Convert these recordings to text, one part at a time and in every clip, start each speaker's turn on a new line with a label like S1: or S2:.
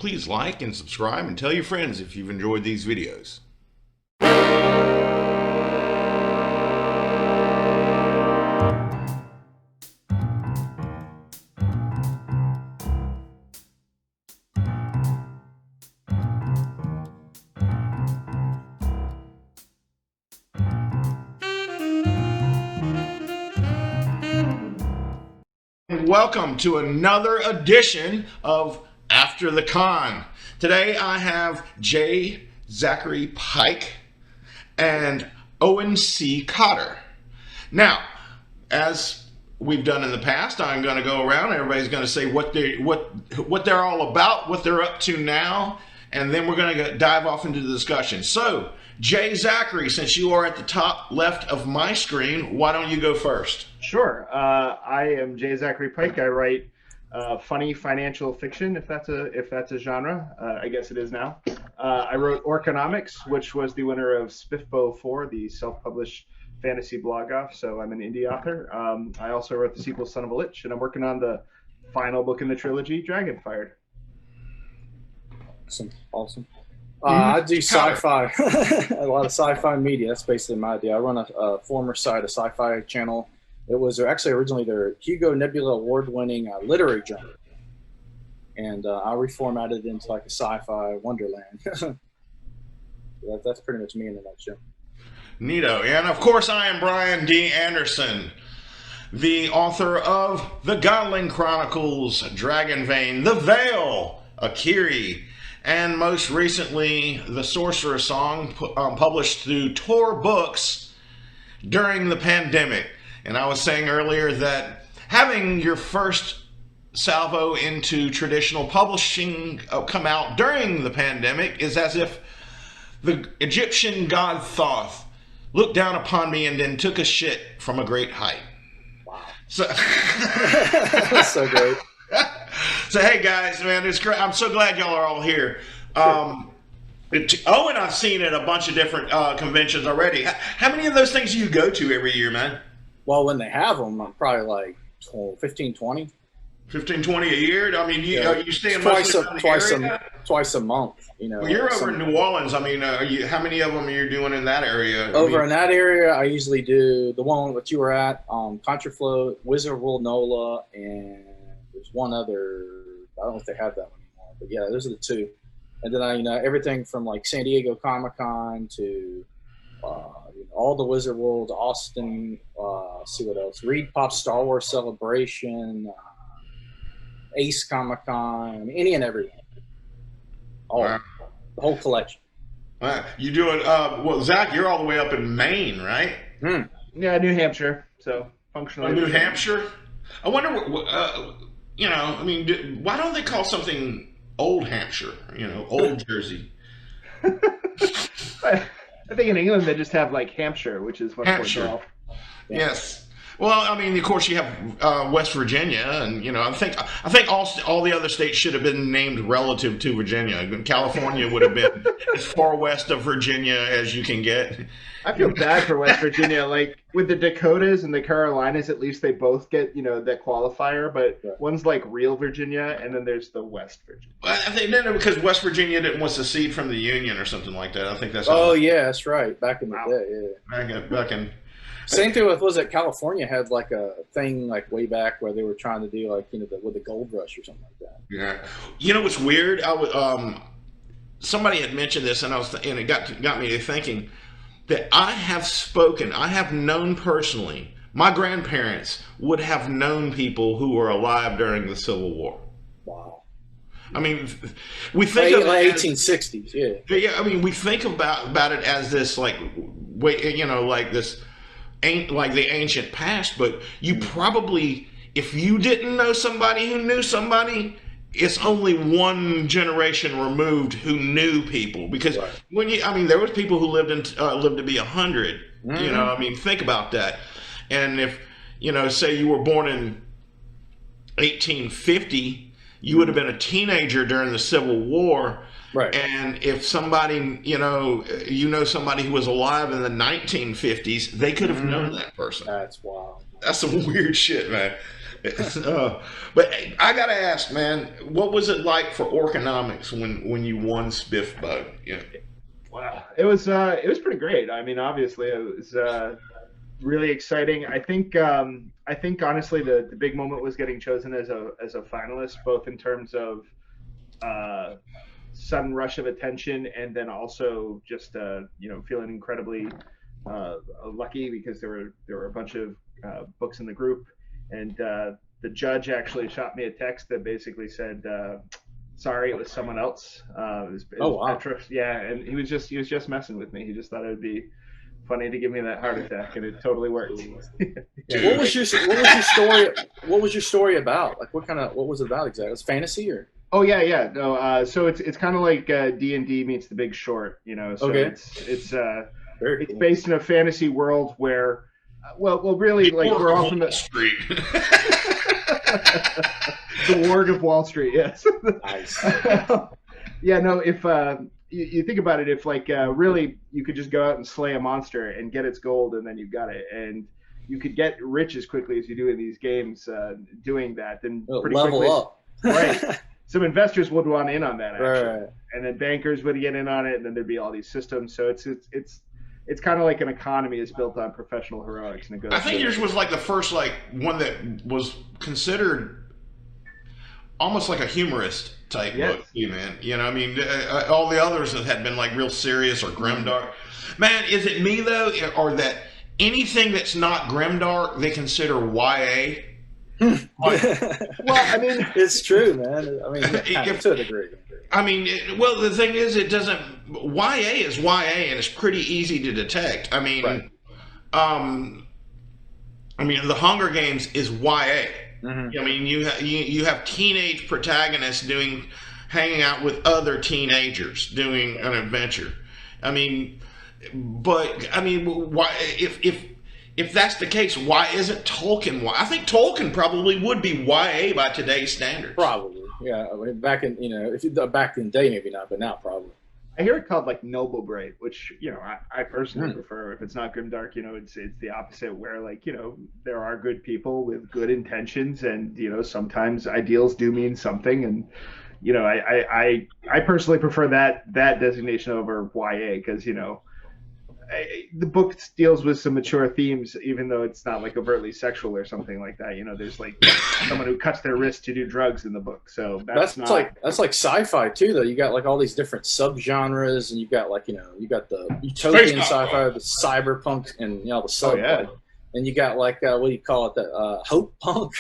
S1: Please like and subscribe and tell your friends if you've enjoyed these videos. Welcome to another edition of After the Con. Today I have Zachary Pike and Owen C. Cotter. Now, as we've done in the past, I'm going to go around. Everybody's going to say what they're all about, what they're up to now, and then we're going to dive off into the discussion. So, Zachary, since you are at the top left of my screen, why don't you go first?
S2: Sure. I am Zachary Pike. I write funny financial fiction, if that's a genre. I guess it is now. I wrote Orconomics, which was the winner of Spiffbo 4, the self-published fantasy blog off. So I'm an indie author. I also wrote the sequel Son of a Lich, and I'm working on the final book in the trilogy, Dragonfired.
S3: Awesome. I do sci-fi, a lot of sci-fi media. That's basically my idea. I run a former site, a sci-fi channel. It was actually originally their Hugo Nebula award-winning literary journal. And I reformatted it into like a sci-fi wonderland. That's pretty much me in a nutshell.
S1: Neato. And of course I am Brian D. Anderson, the author of The Godling Chronicles, Dragonvein, The Veil, Akiri, and most recently, The Sorcerer's Song, published through Tor Books during the pandemic. And I was saying earlier that having your first salvo into traditional publishing come out during the pandemic is as if the Egyptian god Thoth looked down upon me and then took a shit from a great height.
S3: Wow.
S1: So,
S3: That's so great.
S1: So hey guys, man, it's great. I'm so glad y'all are all here.
S3: Sure.
S1: Owen, I've seen at a bunch of different conventions already. How many of those things do you go to every year, man?
S3: Well, when they have them, I'm probably like 15, 20.
S1: 15, 20 a year? I mean, you stay in
S3: twice a month. You know,
S1: well, you're over in New Orleans. I mean, how many of them are you doing in that area?
S3: In that area, I usually do the one that you were at, Contraflow, Wizard World NOLA, and there's one other. I don't know if they have that one anymore, but yeah, those are the two. And then everything from like San Diego Comic-Con to all the Wizard World, Austin. See what else? Reed Pop Star Wars Celebration, Ace Comic-Con, any and everything. Wow. The whole collection.
S1: Wow. You doing? Well, Zach, you're all the way up in Maine, right?
S2: Yeah, New Hampshire. So functionally.
S1: New Hampshire. I wonder what. I mean, why don't they call something Old Hampshire? Old Jersey.
S2: I think in England they just have like Hampshire, which is what
S1: Hampshire.
S2: Called.
S1: Yes. Well, I mean, of course, you have West Virginia, and I think all the other states should have been named relative to Virginia. California would have been as far west of Virginia as you can get.
S2: I feel bad for West Virginia. Like with the Dakotas and the Carolinas, at least they both get that qualifier, but one's like real Virginia, and then there's the West Virginia.
S1: Well, I think because West Virginia didn't want to secede from the Union or something like that. I think that's.
S3: Oh yeah, that's right. Back in the day, yeah.
S1: Back in.
S3: Same thing with California had like a thing like way back where they were trying to do like with the gold rush or something like that.
S1: Yeah, what's weird? Somebody had mentioned this, and it got me to thinking that I have known personally. My grandparents would have known people who were alive during the Civil War.
S3: Wow.
S1: I mean, we think of
S3: like 1860s, yeah.
S1: Yeah, I mean, we think about it as this like this. Ain't like the ancient past, but you probably, if you didn't know somebody who knew somebody, it's only one generation removed who knew people. Because there was people who lived to be 100. Mm-hmm. Think about that. And if say you were born in 1850, you would have been a teenager during the Civil War.
S3: Right.
S1: And if somebody, somebody who was alive in the 1950s, they could have known that person.
S3: That's wild.
S1: That's some weird shit, man. But I gotta ask, man, what was it like for Orconomics when you won Spiff Bug? Yeah.
S2: Wow, it was pretty great. I mean, obviously, it was really exciting. I think honestly, the big moment was getting chosen as a finalist, both in terms of sudden rush of attention, and then also just feeling incredibly lucky because there were a bunch of books in the group, and the judge actually shot me a text that basically said, "Sorry, it was someone else."
S3: Oh, wow.
S2: Yeah, and he was just messing with me. He just thought it would be funny to give me that heart attack, and it totally worked.
S3: Yeah. What was your story? What was your story about? Like, what was it about exactly? It's fantasy or?
S2: Oh yeah. No, so it's kind of like D&D meets The Big Short, So
S3: Okay.
S2: it's
S3: Cool.
S2: based in a fantasy world where, well, really, like we're all from the
S1: Street.
S2: the Ward of Wall Street. Yes.
S3: Nice.
S2: Yeah. No. If you think about it, if like really you could just go out and slay a monster and get its gold, and then you got it, and you could get rich as quickly as you do in these games doing that, then pretty
S3: level
S2: quickly,
S3: up.
S2: Right. Some investors would want in on that, actually,
S3: Right.
S2: and then bankers would get in on it, and then there'd be all these systems. So it's kind of like an economy is built on professional heroics, and it goes.
S1: I think yours was like the first one that was considered almost like a humorist type book, man. I mean, all the others that had been like real serious or grimdark. Man, is it me though, or that anything that's not grimdark they consider YA?
S2: Well, I mean,
S3: it's true, man. I mean, to a degree.
S1: I mean, the thing is, it doesn't. YA is YA, and it's pretty easy to detect. I mean,
S3: right.
S1: The Hunger Games is YA.
S3: Mm-hmm.
S1: I mean, you have teenage protagonists hanging out with other teenagers doing an adventure. I mean, why if that's the case, why isn't Tolkien? I think Tolkien probably would be YA by today's standards.
S3: Probably, yeah. I mean, back in back in the day, maybe not, but now probably.
S2: I hear it called like noble bright, which I personally prefer. If it's not grimdark, it's the opposite, where there are good people with good intentions, and sometimes ideals do mean something, and I personally prefer that designation over YA, because the book deals with some mature themes, even though it's not like overtly sexual or something like that. There's like someone who cuts their wrist to do drugs in the book. So that's
S3: like sci-fi too, though. You got like all these different subgenres, and you got like you got the utopian sci-fi, the cyberpunk, and the sub. And you got like what do you call it? The hope punk.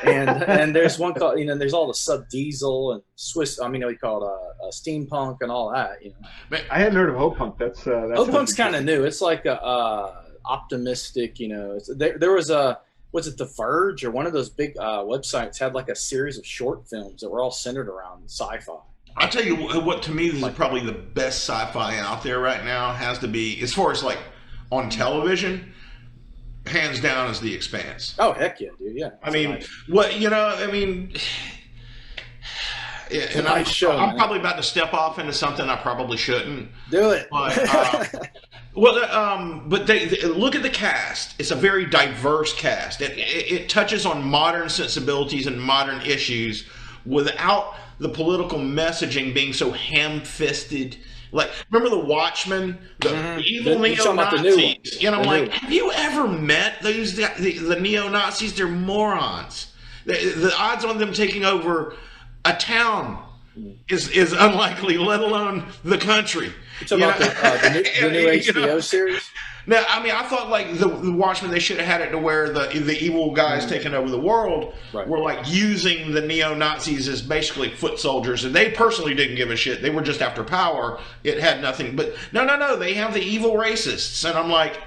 S3: and there's one called there's all the sub diesel and Swiss. I mean, we call it steampunk and all that.
S2: I hadn't heard of hope punk. That's
S3: hope punk's kind of new. It's like optimistic. There was was it The Verge or one of those big websites had like a series of short films that were all centered around sci-fi.
S1: I'll tell you what to me is probably the best sci-fi out there right now has to be, as far as like on television, hands down, is The Expanse.
S3: Oh, heck yeah, dude. Yeah.
S1: I mean, and I'm probably about to step off into something I probably shouldn't.
S3: Do it.
S1: But they look at the cast. It's a very diverse cast. It touches on modern sensibilities and modern issues without the political messaging being so ham-fisted. Like, remember the Watchmen, the evil neo-Nazis? I'm like, have you ever met the neo-Nazis? They're morons. The odds on them taking over a town is unlikely, let alone the country.
S3: You're talking about the new HBO series?
S1: Now, I mean, I thought like the Watchmen, they should have had it to where the evil guys taking over the world were like using the neo-Nazis as basically foot soldiers, and they personally didn't give a shit. They were just after power. It had nothing. But no, they have the evil racists, and I'm like,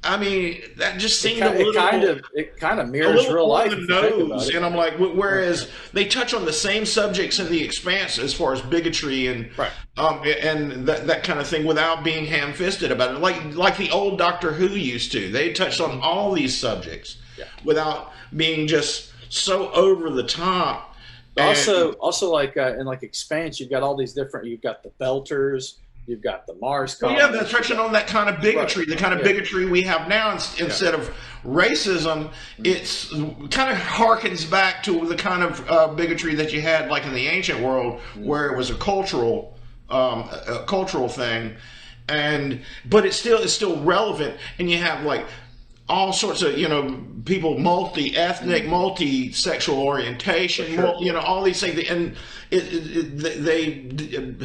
S1: I mean, that just seemed
S3: it kind of mirrors real life.
S1: And I'm like, whereas they touch on the same subjects in The Expanse as far as bigotry and and that kind of thing without being ham-fisted about it, like the old Doctor Who used to. They touched on all these subjects without being just so over the top.
S3: Also, like in like Expanse, you've got all these different. You've got the Belters. You've got the Mars
S1: Well,
S3: colonies.
S1: yeah, that's touching on that kind of bigotry, the kind of bigotry we have now. Instead of racism, it's kind of harkens back to the kind of bigotry that you had like in the ancient world, where it was a cultural thing, but it's still relevant, and you have like all sorts of people, multi-ethnic, multi-sexual orientation,
S3: Sure.
S1: all these things, and they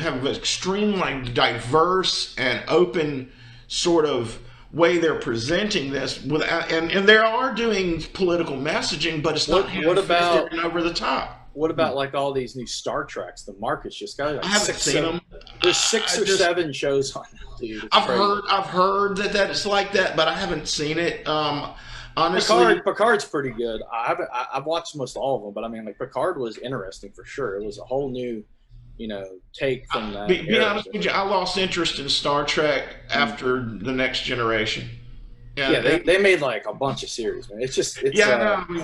S1: have an extremely diverse and open sort of way they're presenting this without, and they are doing political messaging, but it's not over the top.
S3: What about like all these new Star Treks? The market's just got like
S1: I haven't seen them.
S3: There's 6 or 7 shows on them, dude.
S1: I've heard that it's like that, but I haven't seen it. Honestly,
S3: Picard's pretty good. I've watched most all of them, but I mean, like Picard was interesting for sure. It was a whole new, take from that.
S1: Be honest with you, I lost interest in Star Trek after The Next Generation.
S3: Yeah, they made like a bunch of series, man. It's a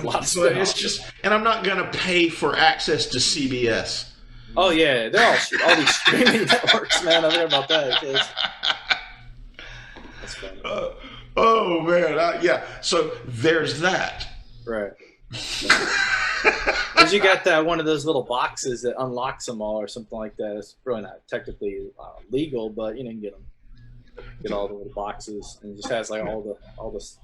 S3: lot of stuff.
S1: It's just, and I'm not gonna pay for access to CBS.
S3: Oh yeah, they're all these streaming networks, man. I heard about that. That's funny.
S1: Oh man, yeah. So there's that.
S3: Right. Because you got that one of those little boxes that unlocks them all, or something like that. It's really not technically legal, but you can get them. Get all the little boxes, and it just has like all the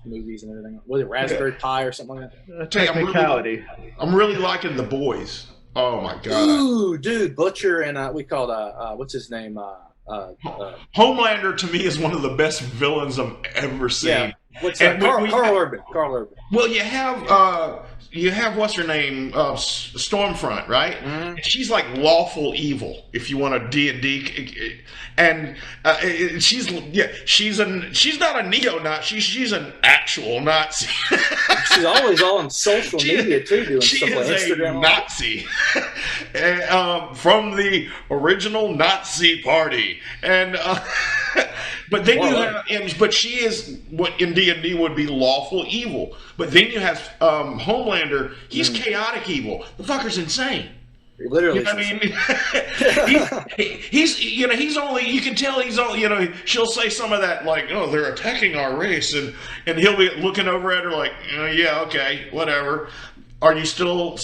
S3: movies and everything. Was it Raspberry Pi or something like that?
S2: Technicality.
S1: I'm really liking The Boys. Oh my god.
S3: Ooh, dude, Butcher and we called what's his name?
S1: Homelander to me is one of the best villains I've ever seen.
S3: Yeah. What's that? Carl Urban. Carl Urban.
S1: Well, you have what's her name, Stormfront, right? Mm-hmm. She's like lawful evil, if you want a D&D, and she's not a neo-Nazi, she's an actual Nazi.
S3: She's always on social media too, doing stuff like Instagram.
S1: She is a Nazi, from the original Nazi party, and. But then but she is what in D&D would be lawful evil. But then you have Homelander. He's chaotic evil. The fucker's insane.
S3: Literally,
S1: I mean, he's only. You can tell he's only. She'll say some of that like, "Oh, they're attacking our race," and he'll be looking over at her like, "Yeah, okay, whatever." Are you still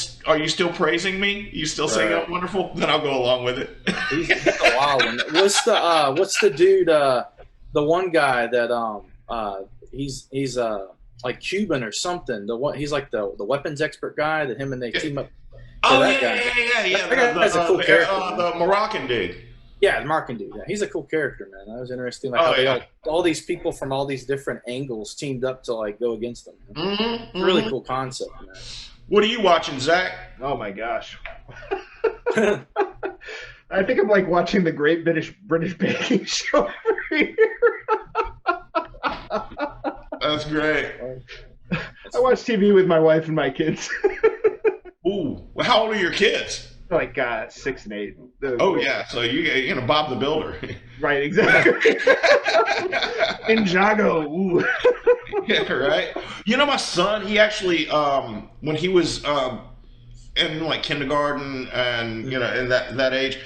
S1: praising me? You still saying I'm wonderful? Then I'll go along with it.
S3: He's a wild one. What's the dude? The one guy that he's like Cuban or something. He's like the weapons expert guy that him and they team up.
S1: Oh yeah.
S3: That's a cool character.
S1: The Moroccan dude.
S3: Yeah, the Moroccan dude. Yeah, he's a cool character, man. That was interesting. Like all these people from all these different angles teamed up to like go against them.
S1: Mm-hmm,
S3: really cool concept, man.
S1: What are you watching, Zach?
S2: Oh my gosh. I think I'm like watching the Great British Baking Show over here.
S1: That's great.
S2: I watch TV with my wife and my kids.
S1: Ooh, well, how old are your kids?
S2: Like 6 and 8.
S1: Oh yeah, so you Bob the Builder.
S2: Right, exactly. Ninjago. Ooh.
S1: Yeah, right. My son, he actually when he was in like kindergarten and in that age,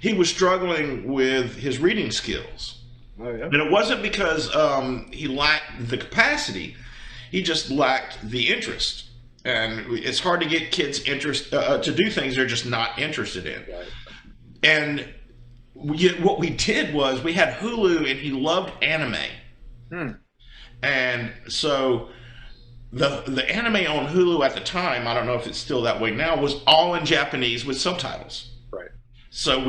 S1: he was struggling with his reading skills.
S2: Oh yeah.
S1: And it wasn't because he lacked the capacity; he just lacked the interest. And it's hard to get kids interest to do things they're just not interested in. Right. And what we did was we had Hulu, and he loved anime. And so the anime on Hulu at the time, I don't know if it's still that way now, was all in Japanese with subtitles.
S3: Right.
S1: So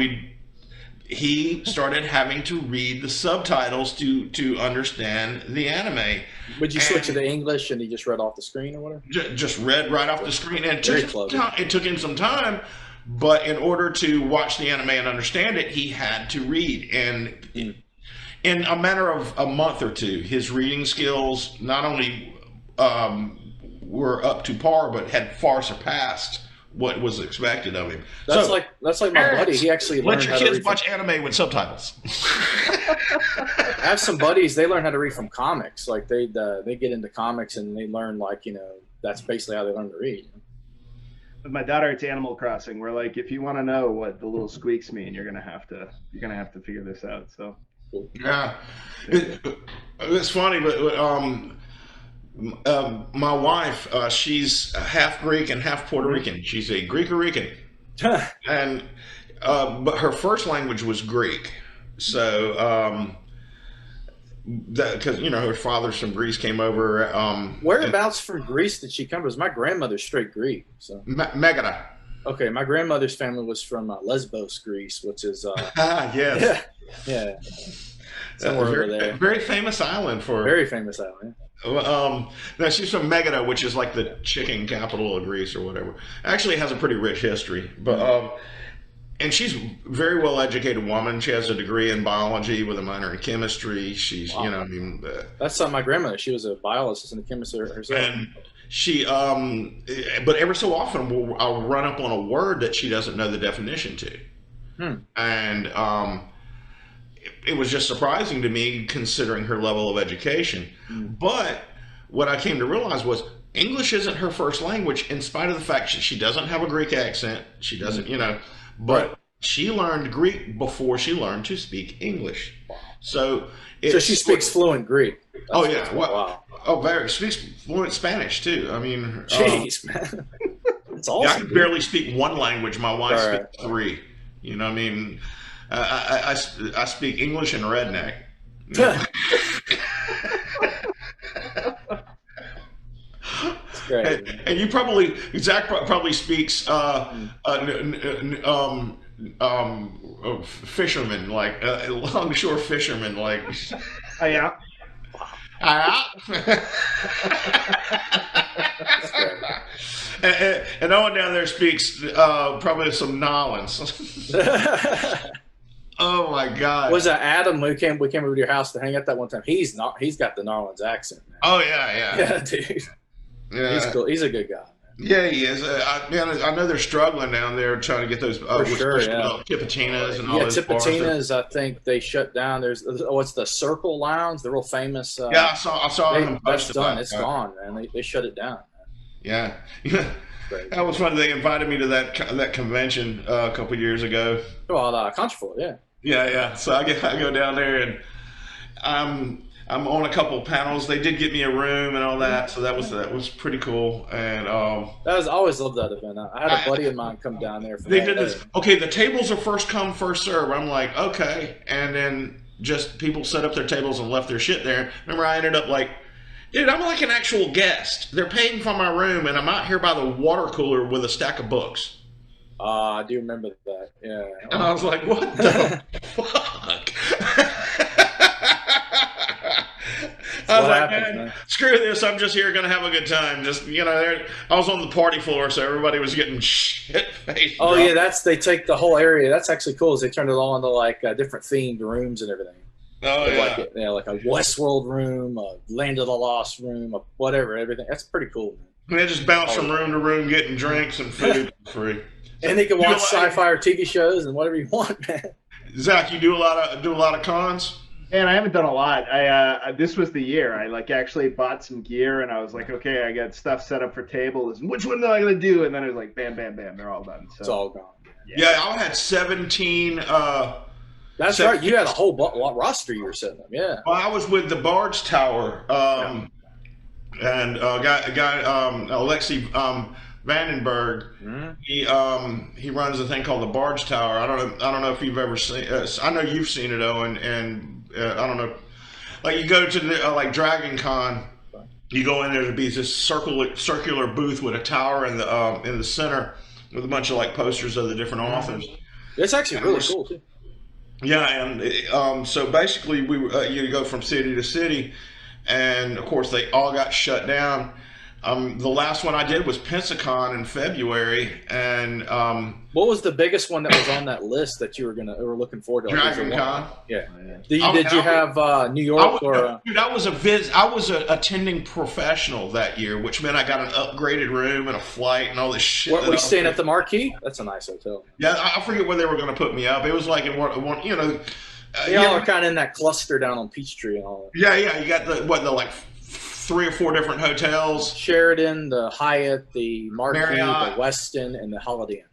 S1: he started having to read the subtitles to understand the anime.
S3: Would you switch it to English and he just read off the screen or whatever?
S1: Just read right off the screen. And it took him some time, but in order to watch the anime and understand it, he had to read. And in a matter of a month or two, his reading skills not only were up to par, but had far surpassed what was expected of him.
S3: That's like my buddy. He actually learned how to read.
S1: Let your kids watch anime with subtitles.
S3: I have some buddies. They learn how to read from comics. Like they get into comics and they learn that's basically how they learn to read.
S2: With my daughter, it's Animal Crossing. We're like, if you want to know what the little squeaks mean, you're gonna have to figure this out. So
S1: Yeah, it's funny, but my wife, she's half Greek and half Puerto Rican. She's a Greek-Rican, and but her first language was Greek. So that because her father's from Greece, came over.
S3: Whereabouts from Greece did she come from? My grandmother's straight Greek. So
S1: Megara.
S3: okay, my grandmother's family was from Lesbos, Greece, which is
S1: Yes.
S3: yeah, somewhere over there.
S1: Very famous island for.
S3: Very famous island.
S1: Now she's from Megara, which is like the chicken capital of Greece or whatever. Actually, it has a pretty rich history, but and she's a very well educated woman. She has a degree in biology with a minor in chemistry. She's,
S3: Wow. That's my grandmother. She was a biologist and a chemist herself.
S1: and she, but every so often I'll run up on a word that she doesn't know the definition to, and it was just surprising to me considering her level of education. But what I came to realize was English isn't her first language, in spite of the fact that she doesn't have a Greek accent. She doesn't, but
S3: Right.
S1: she learned Greek before she learned to speak English. So,
S3: So she speaks fluent Greek.
S1: Oh yeah,
S3: Wow.
S1: very speaks fluent Spanish too. I mean,
S3: Jeez, man. It's
S1: I
S3: awesome.
S1: can barely speak one language. My wife
S3: All right.
S1: speaks three. You know, what I mean, I speak English and redneck.
S3: It's great.
S1: And you probably Zach probably speaks fisherman, like longshore fisherman, like
S2: oh yeah.
S1: And Owen down there speaks probably some Nolans. Oh my God!
S3: Was Adam? We came over to your house to hang out that one time. He's got the Narlands accent, man.
S1: Oh yeah.
S3: Yeah, dude.
S1: Yeah.
S3: He's cool. He's a good guy. Man.
S1: Yeah, he is. I know they're struggling down there trying to get those Tipitinas and all those bars.
S3: Tipitinas, I think they shut down. It's the Circle Lounge, the real famous.
S1: Yeah, I saw them
S3: That's
S1: post
S3: done.
S1: about
S3: It's
S1: that.
S3: gone, man. They shut it down.
S1: Yeah.
S3: Crazy.
S1: That was funny. They invited me to that convention a couple years ago.
S3: Well, Contrafloor, yeah.
S1: Yeah. So I go down there and I'm on a couple of panels. They did get me a room and all that, so that was pretty cool. And
S3: I always loved that event. I had a buddy of mine come down there.
S1: They did this. Okay, the tables are first come, first serve. I'm like, okay, and then just people set up their tables and left their shit there. Remember, I ended up like, dude, I'm like an actual guest. They're paying for my room, and I'm out here by the water cooler with a stack of books.
S3: I do remember that. Yeah.
S1: And I was like, what the fuck? I was like, man, screw this. I'm just here going to have a good time. Just, I was on the party floor, so everybody was getting shit-faced.
S3: Oh, yeah, they take the whole area. That's actually cool. Is they turned it all into like different themed rooms and everything.
S1: Oh, yeah.
S3: Like a Westworld room, a Land of the Lost room, whatever, everything. That's pretty cool, man.
S1: And they just bounce from room to room, getting drinks and food for free.
S3: And they can watch sci-fi or TV shows and whatever you want, man.
S1: Zach, you do a lot of cons?
S2: Man, I haven't done a lot. This was the year. I actually bought some gear, and I was like, okay, I got stuff set up for tables. Which one am I gonna do? And then it was like, bam, bam, bam, they're all done. So
S3: it's all gone.
S1: Yeah, I had 17.
S3: That's right. You had a whole roster you were setting up. Yeah.
S1: Well, I was with the Barge Tower, and guy Alexei Vandenberg.
S3: Mm-hmm.
S1: He runs a thing called the Barge Tower. I don't know if you've ever seen. I know you've seen it, Owen, and I don't know. Like you go to the like Dragon Con, you go in there to be this circular booth with a tower in the center with a bunch of like posters of the different authors.
S3: It's actually really cool too.
S1: Yeah, and so basically you go from city to city, and of course they all got shut down. The last one I did was Pensacon in February, and
S3: what was the biggest one that was on that list that you were looking forward to?
S1: Dragon Con.
S3: Yeah. Did you have New York
S1: Dude, I was a attending professional that year, which meant I got an upgraded room and a flight and all this shit.
S3: Were we staying at the Marquee? That's a nice hotel.
S1: Yeah, I forget where they were going to put me up. It was like in one
S3: Y'all are kind of in that cluster down on Peachtree and all that.
S1: Yeah, you got the 3 or 4 different hotels.
S3: Sheraton, the Hyatt, the Marquis,
S1: Marriott.
S3: the Westin, and the Holiday Inn.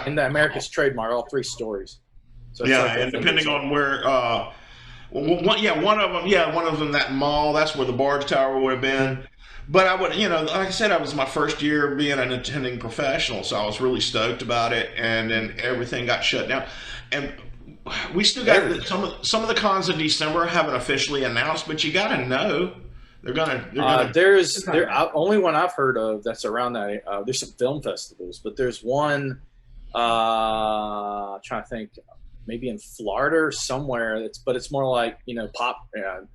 S3: In the America's trademark, all 3 stories. So it's
S1: Yeah,
S3: like
S1: and depending on where, one of them that mall. That's where the Barge Tower would have been. But I would, like I said, I was my first year being an attending professional, so I was really stoked about it. And then everything got shut down, and we still got some of the cons in December haven't officially announced, but you got to know they're gonna.
S3: Only one I've heard of that's around that. There's some film festivals, but there's one. Trying to think, maybe in Florida or somewhere. It's more like pop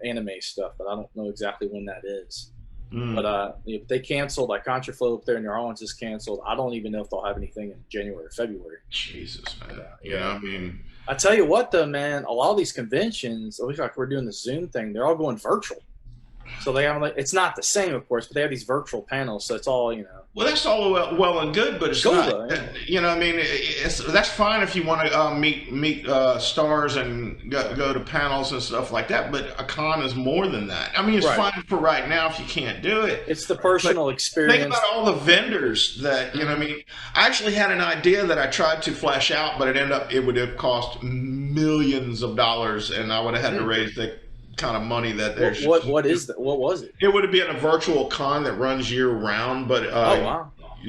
S3: anime stuff, but I don't know exactly when that is. But if they canceled, like Contraflow up there in New Orleans is canceled. I don't even know if they'll have anything in January or February.
S1: Jesus, man. Yeah, I mean,
S3: I tell you what, though, man, a lot of these conventions, at least like we're doing the Zoom thing, they're all going virtual. So they have it's not the same, of course, but they have these virtual panels, so it's all
S1: Well, that's all well and good, but it's not. Yeah. I mean, that's fine if you want to meet stars and go to panels and stuff like that. But a con is more than that. I mean, it's fine for right now if you can't do it.
S3: It's the personal experience.
S1: Think about all the vendors that I mean. I actually had an idea that I tried to flesh out, but it would have cost millions of dollars, and I would have had to raise the kind of money that there's.
S3: What is that? What was it?
S1: It would have been a virtual con that runs year round, but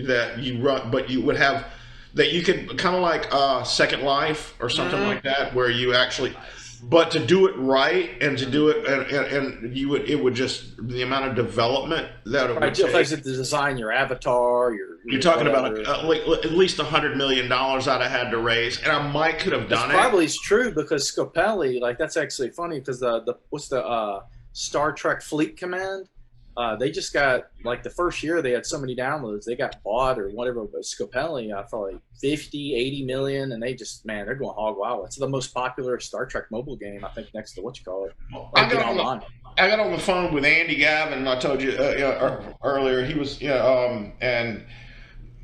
S1: that you run, but you would have that you could kind of like Second Life or something like that, where you actually, but to do it right and to do it and it would just the amount of development that it would take.
S3: To design your avatar,
S1: you're talking about at least $100 million I'd have had to raise, and I could have done it.
S3: Probably is true because Scopelli, that's actually funny because what's the Star Trek Fleet Command? They just got the first year they had so many downloads, they got bought or whatever. But Scopelli, for 50, 80 million, and they're going hog wild. It's the most popular Star Trek mobile game, I think, next to
S1: I got on the phone with Andy Gavin. I told you earlier. He was and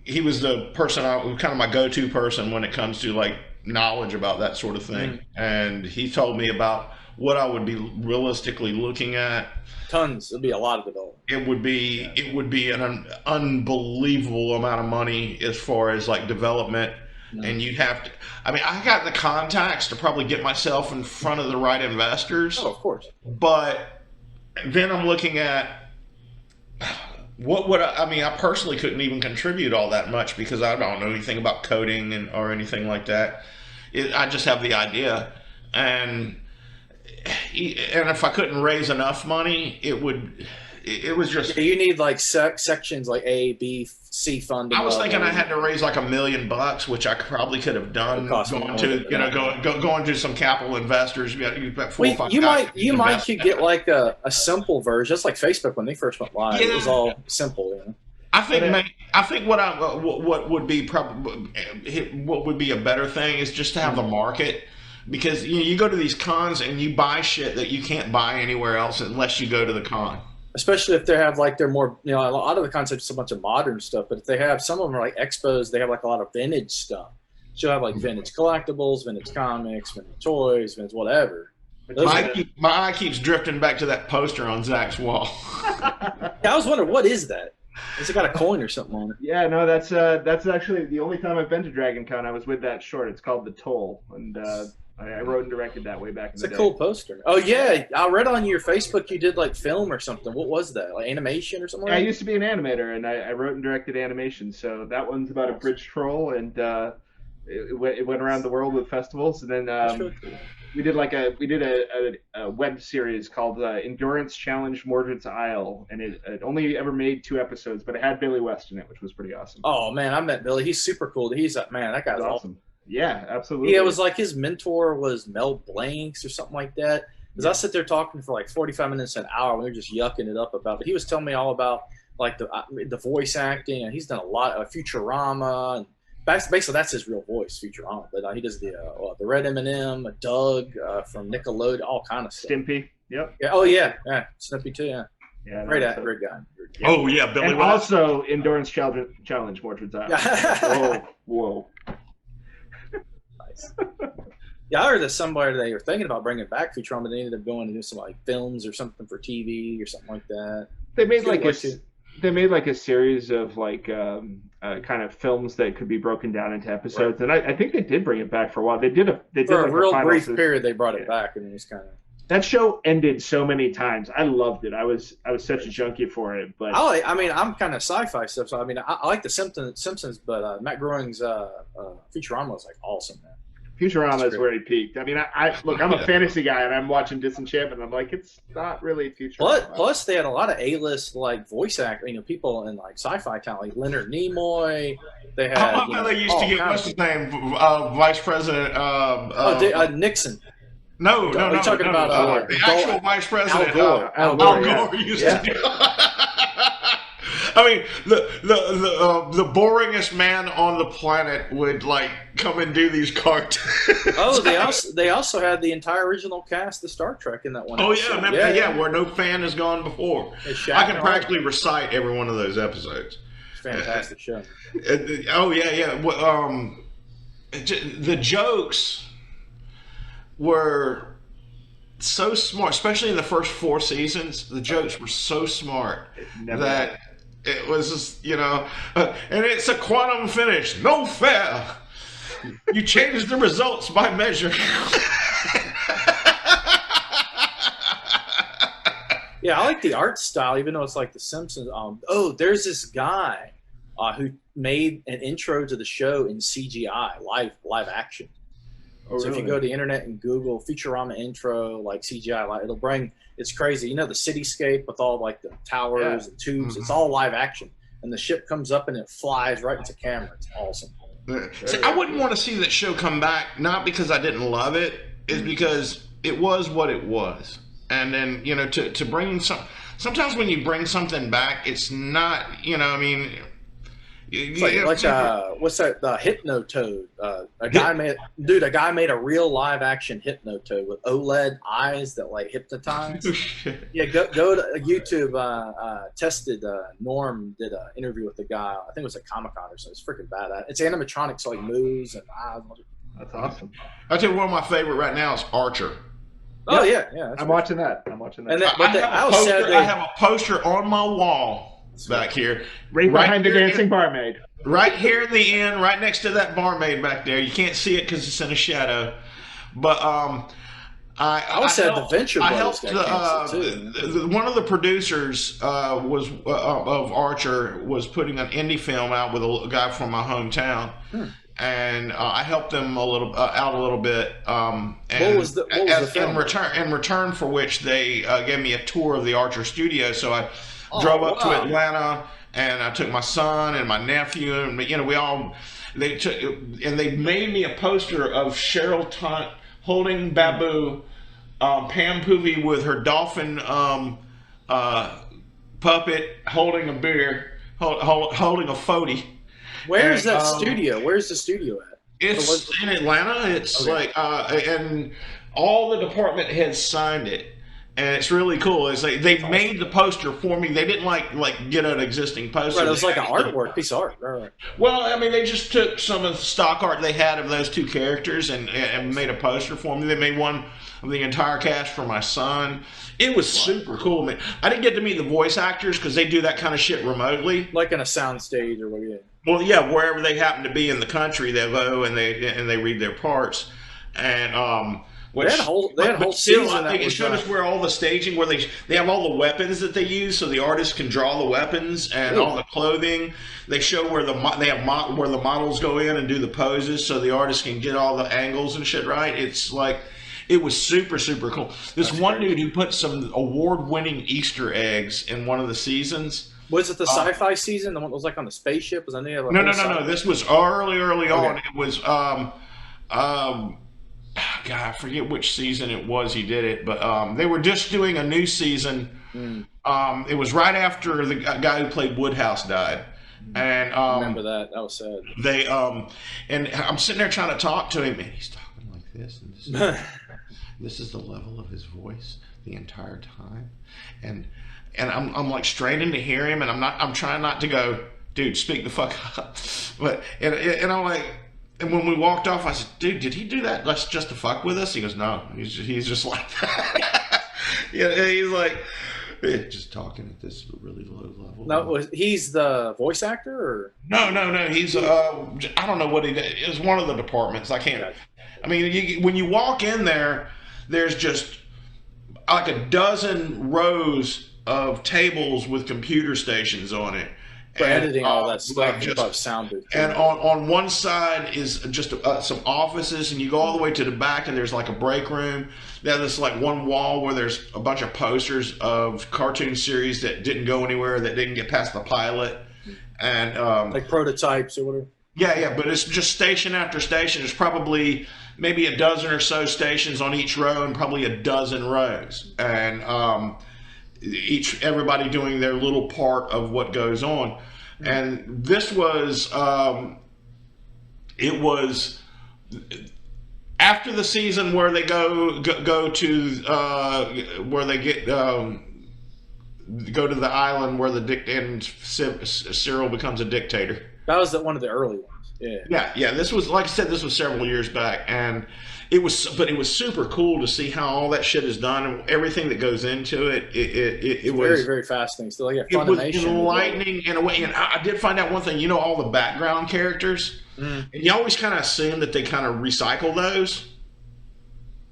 S1: he was the person kind of my go-to person when it comes to knowledge about that sort of thing. And he told me about what I would be realistically looking at.
S3: Tons. It'd be a lot of development.
S1: It would be an unbelievable amount of money as far as development. And you'd have to. I mean, I got the contacts to probably get myself in front of the right investors.
S3: Oh, of course.
S1: But then I'm looking at I personally couldn't even contribute all that much because I don't know anything about coding or anything like that. I just have the idea, and if I couldn't raise enough money, it was just.
S3: You need sections like A, B, C funding.
S1: I was thinking I had to raise $1 million, which I probably could have done going to some capital investors. You got 4 or 5
S3: you might could get a simple version, just like Facebook when they first went live. It was all simple.
S1: I think what would be a better thing is just to have the market. Because you go to these cons and you buy shit that you can't buy anywhere else unless you go to the con.
S3: Especially if they have they're more, a lot of the concepts is a bunch of modern stuff, but if they have, some of them are expos, they have a lot of vintage stuff. So you'll have vintage collectibles, vintage comics, vintage toys, vintage whatever.
S1: My eye keeps drifting back to that poster on Zach's wall.
S3: I was wondering, what is that? Has it got a coin or something on it?
S2: Yeah, no, that's actually the only time I've been to Dragon Con. I was with that short. It's called The Toll, and I wrote and directed that way back in the day.
S3: It's a cool poster. Oh, yeah. I read on your Facebook you ddid film or something. What was that? Animation or something?
S2: Yeah, I used to be an animator, and I wrote and directed animation. So that one's about a bridge troll, and it went around the world with festivals. And then really cool. we did a web series called Endurance Challenge Mordred's Isle, and it only ever made 2 episodes, but it had Billy West in it, which was pretty awesome.
S3: Oh, man, I met Billy. He's super cool. He's that guy's awesome.
S2: Yeah, absolutely.
S3: Yeah, it was his mentor was Mel Blanks or something like that. Because I sit there talking for 45 minutes an hour. We were just yucking it up about. But he was telling me all about the voice acting, and he's done a lot of Futurama. And basically, that's his real voice, Futurama. But he does the Red M&M, Doug from Nickelodeon, all kind of stuff.
S2: Stimpy. Yep.
S3: Yeah. Oh yeah. Snippy too. Yeah.
S2: Yeah.
S3: Great guy.
S1: Oh yeah, Billy.
S2: And also Endurance Challenge Mordred's Isle. Whoa. Nice.
S3: Yeah, I heard that somebody they were thinking about bringing back Futurama, but they ended up going to do some films or something for TV or something like that.
S2: They made
S3: Dude,
S2: they made like a series of like kind of films that could be broken down into episodes, and I think they did bring it back for a while. They did
S3: for
S2: like
S3: a real
S2: final
S3: brief
S2: season.
S3: period. They brought it back, and it was kind of.
S2: That show ended so many times. I loved it. I was such a junkie for it. But
S3: I mean, I'm kind of sci-fi stuff, so I mean, I like the Simpsons, but Matt Groening's Futurama was like awesome, man.
S2: Futurama is where he peaked. I mean, I look, I'm a fantasy guy, and I'm watching Disenchantment. I'm like, it's not really Futurama.
S3: Plus, they had a lot of A-list like voice actor, people in like sci-fi talent, like Leonard Nimoy. They had.
S1: I love how they used to get what's his name, Vice President.
S3: Nixon.
S1: No.
S3: You're talking about
S1: the actual Vice President.
S3: Al Gore.
S1: Al Gore used to do. I mean, the boringest man on the planet would like come and do these cartoons.
S3: They also had the entire original cast of Star Trek in that one.
S1: Oh
S3: episode.
S1: yeah, where no fan has gone before. I can practically recite every one of those episodes.
S3: It's a fantastic show.
S1: Oh yeah. The jokes were so smart, especially in the first 4 seasons. The jokes were so smart that it was just, and it's a quantum finish, no fair. You change the results by measure.
S3: Yeah, I like the art style, even though it's like The Simpsons. There's this guy who made an intro to the show in CGI, live action. So if you go to the internet and Google Futurama intro, like CGI, it'll bring, it's crazy. The cityscape with all like the towers and tubes, it's all live action. And the ship comes up and it flies right into camera. It's awesome.
S1: See, I wouldn't want to see that show come back, not because I didn't love it, is because it was what it was. And then, to bring sometimes when you bring something back, it's not,
S3: It's what's that? The Hypnotoad. A guy made a real live action Hypnotoad with OLED eyes that like hypnotize. Yeah, go to YouTube. Tested. Norm did an interview with the guy. I think it was at Comic-Con or something. It's freaking bad. It's animatronics like moves and eyes.
S2: That's awesome.
S1: I'll tell you one of my favorite right now is Archer.
S3: Oh yeah.
S2: I'm watching that. And
S1: I have a poster on my wall back here,
S2: right behind the dancing barmaid.
S1: Right here in the end, right next to that barmaid back there. You can't see it because it's in a shadow. But I
S3: said the Venture Brothers
S1: got canceled too. One of the producers of Archer was putting an indie film out with a guy from my hometown. And I helped them out a little bit. And
S3: what was the film?
S1: In return for which they gave me a tour of the Archer studio. So I drove up to Atlanta, and I took my son and my nephew, and they made me a poster of Cheryl Tunt holding Babu, Pam Poovey with her dolphin puppet holding a beer, holding a 40.
S3: Where's that studio? Where's the studio at?
S1: It's in Atlanta. It's and all the department heads signed it, and it's really cool. It's like they made the poster for me. They didn't like get an existing poster.
S3: Right, it was like an artwork, piece of art. Right.
S1: Well, I mean, they just took some of the stock art they had of those two characters and made a poster for me. They made one of the entire cast for my son. It was super cool, man. I didn't get to meet the voice actors because they do that kind of shit remotely,
S3: like in a sound stage or whatever.
S1: Well, yeah, wherever they happen to be in the country, they go and they read their parts. And
S3: they had a whole season.
S1: They showed us where all the staging, where they have all the weapons that they use, so the artists can draw the weapons and all the clothing. They show where where the models go in and do the poses, so the artists can get all the angles and shit right. It's like. It was super, super cool. That's one dude who put some award-winning Easter eggs in one of the seasons.
S3: Was it the sci-fi season? The one that was like on the spaceship? Was
S1: No. This was early on. It was God, I forget which season it was he did it, but they were just doing a new season. It was right after the guy who played Woodhouse died. And
S3: I remember that. That was sad.
S1: They and I'm sitting there trying to talk to him, and he's talking like this, and this is the level of his voice the entire time, and I'm like straining to hear him, and I'm trying not to go, dude, speak the fuck up, but and I'm like, and when we walked off, I said, dude, did he do that just to fuck with us? He goes, no, he's just like that. Yeah, he's like, Just talking at this really low level.
S3: No, he's the voice actor, or
S1: No. He's I don't know what he did. It's one of the departments. I can't. I mean, when you walk in there, there's just like a dozen rows of tables with computer stations on it.
S3: for editing all that stuff, above sound booth.
S1: And on one side is just some offices, and you go all the way to the back, and there's like a break room. There's like one wall where there's a bunch of posters of cartoon series that didn't go anywhere, that didn't get past the pilot, and
S3: like prototypes or whatever.
S1: Yeah, but it's just station after station. There's probably maybe a dozen or so stations on each row, and probably a dozen rows, and everybody doing their little part of what goes on. And this was it was after the season where they go to where they get go to the island where and Cyril becomes a dictator.
S3: That was one of the early ones.
S1: Yeah. This was, like I said, this was several years back, and it was super cool to see how all that shit is done and everything that goes into it. It was
S3: very, very fascinating. Still, like
S1: it was enlightening in a way. And I did find out one thing. You know, all the background characters, and you always kind of assume that they kind of recycle those.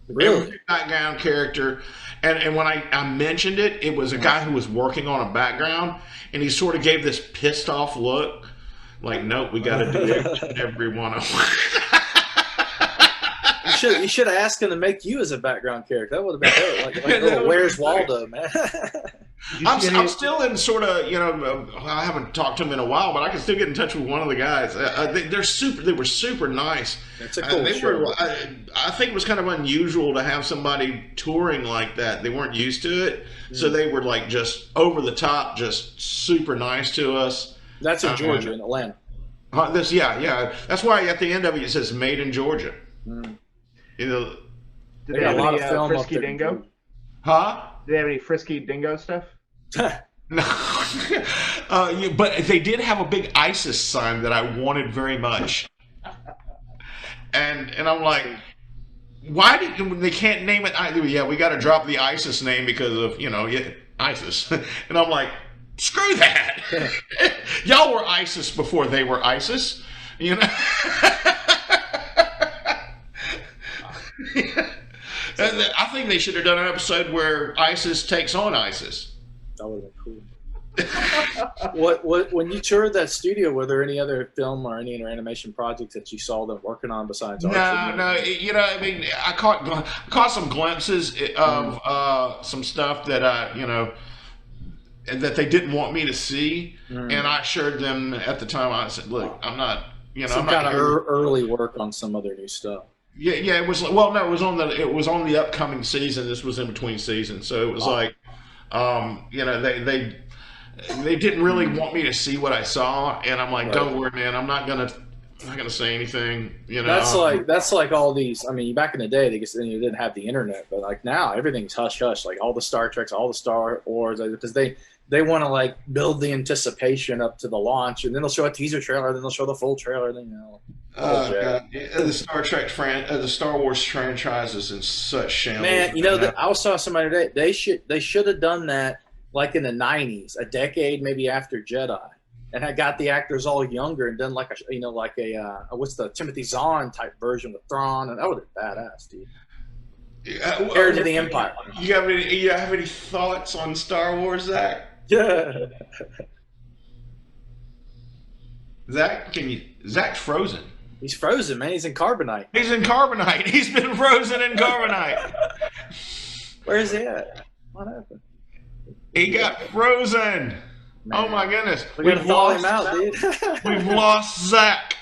S3: Really,
S1: every background character. And when I mentioned it, it was a guy who was working on a background, and he sort of gave this pissed off look. Like, nope, we got to do every one of them.
S3: You should have asked him to make you as a background character. That would have been like Where's Waldo, man?
S1: I'm still in sort of, I haven't talked to him in a while, but I can still get in touch with one of the guys. They were super nice.
S3: That's a cool show.
S1: I think it was kind of unusual to have somebody touring like that. They weren't used to it, so they were like just over the top, just super nice to us.
S3: That's in Georgia, in Atlanta.
S1: Yeah. That's why at the end of it says "Made in Georgia."
S2: Did they have
S3: a lot
S2: any
S3: of film
S2: Frisky Dingo?
S1: Huh?
S2: Did they have any Frisky Dingo stuff?
S1: No. But they did have a big ISIS sign that I wanted very much, and I'm like, why they can't name it? Yeah, we got to drop the ISIS name because of ISIS, and I'm like, screw that. Y'all were ISIS before they were ISIS, I think they should have done an episode where ISIS takes on ISIS.
S3: That would have been cool. When you toured that studio, were there any other film or any other animation projects that you saw them working on besides?
S1: No. I mean, I caught some glimpses of some stuff that that they didn't want me to see, and I assured them at the time. I said, "Look, I'm not,
S3: some
S1: I'm
S3: kind
S1: not
S3: of early work on some other new stuff."
S1: Yeah. It was it was on the upcoming season. This was in between seasons, so it was they didn't really want me to see what I saw, and I'm like, "Don't worry, man. I'm not gonna say anything."
S3: That's like all these. I mean, back in the day, they didn't have the internet, but like now, everything's hush hush. Like all the Star Treks, all the Star Wars, because they want to like build the anticipation up to the launch, and then they'll show a teaser trailer, then they'll show the full trailer, then
S1: the the Star Wars franchise is in such shambles.
S3: Man, I saw somebody today. They should have done that like in the '90s, a decade maybe after Jedi, and had got the actors all younger and done like a what's the Timothy Zahn type version with Thrawn, and that would have been badass, dude. Heir to the Empire.
S1: You have any thoughts on Star Wars, Zach?
S3: Yeah.
S1: Zach's frozen.
S3: He's frozen, man. He's in carbonite.
S1: He's in carbonite. He's been frozen in carbonite.
S3: Where's he at? What happened?
S1: He got frozen. Man. Oh my goodness.
S3: We're gonna thaw him out, dude.
S1: We've lost Zach.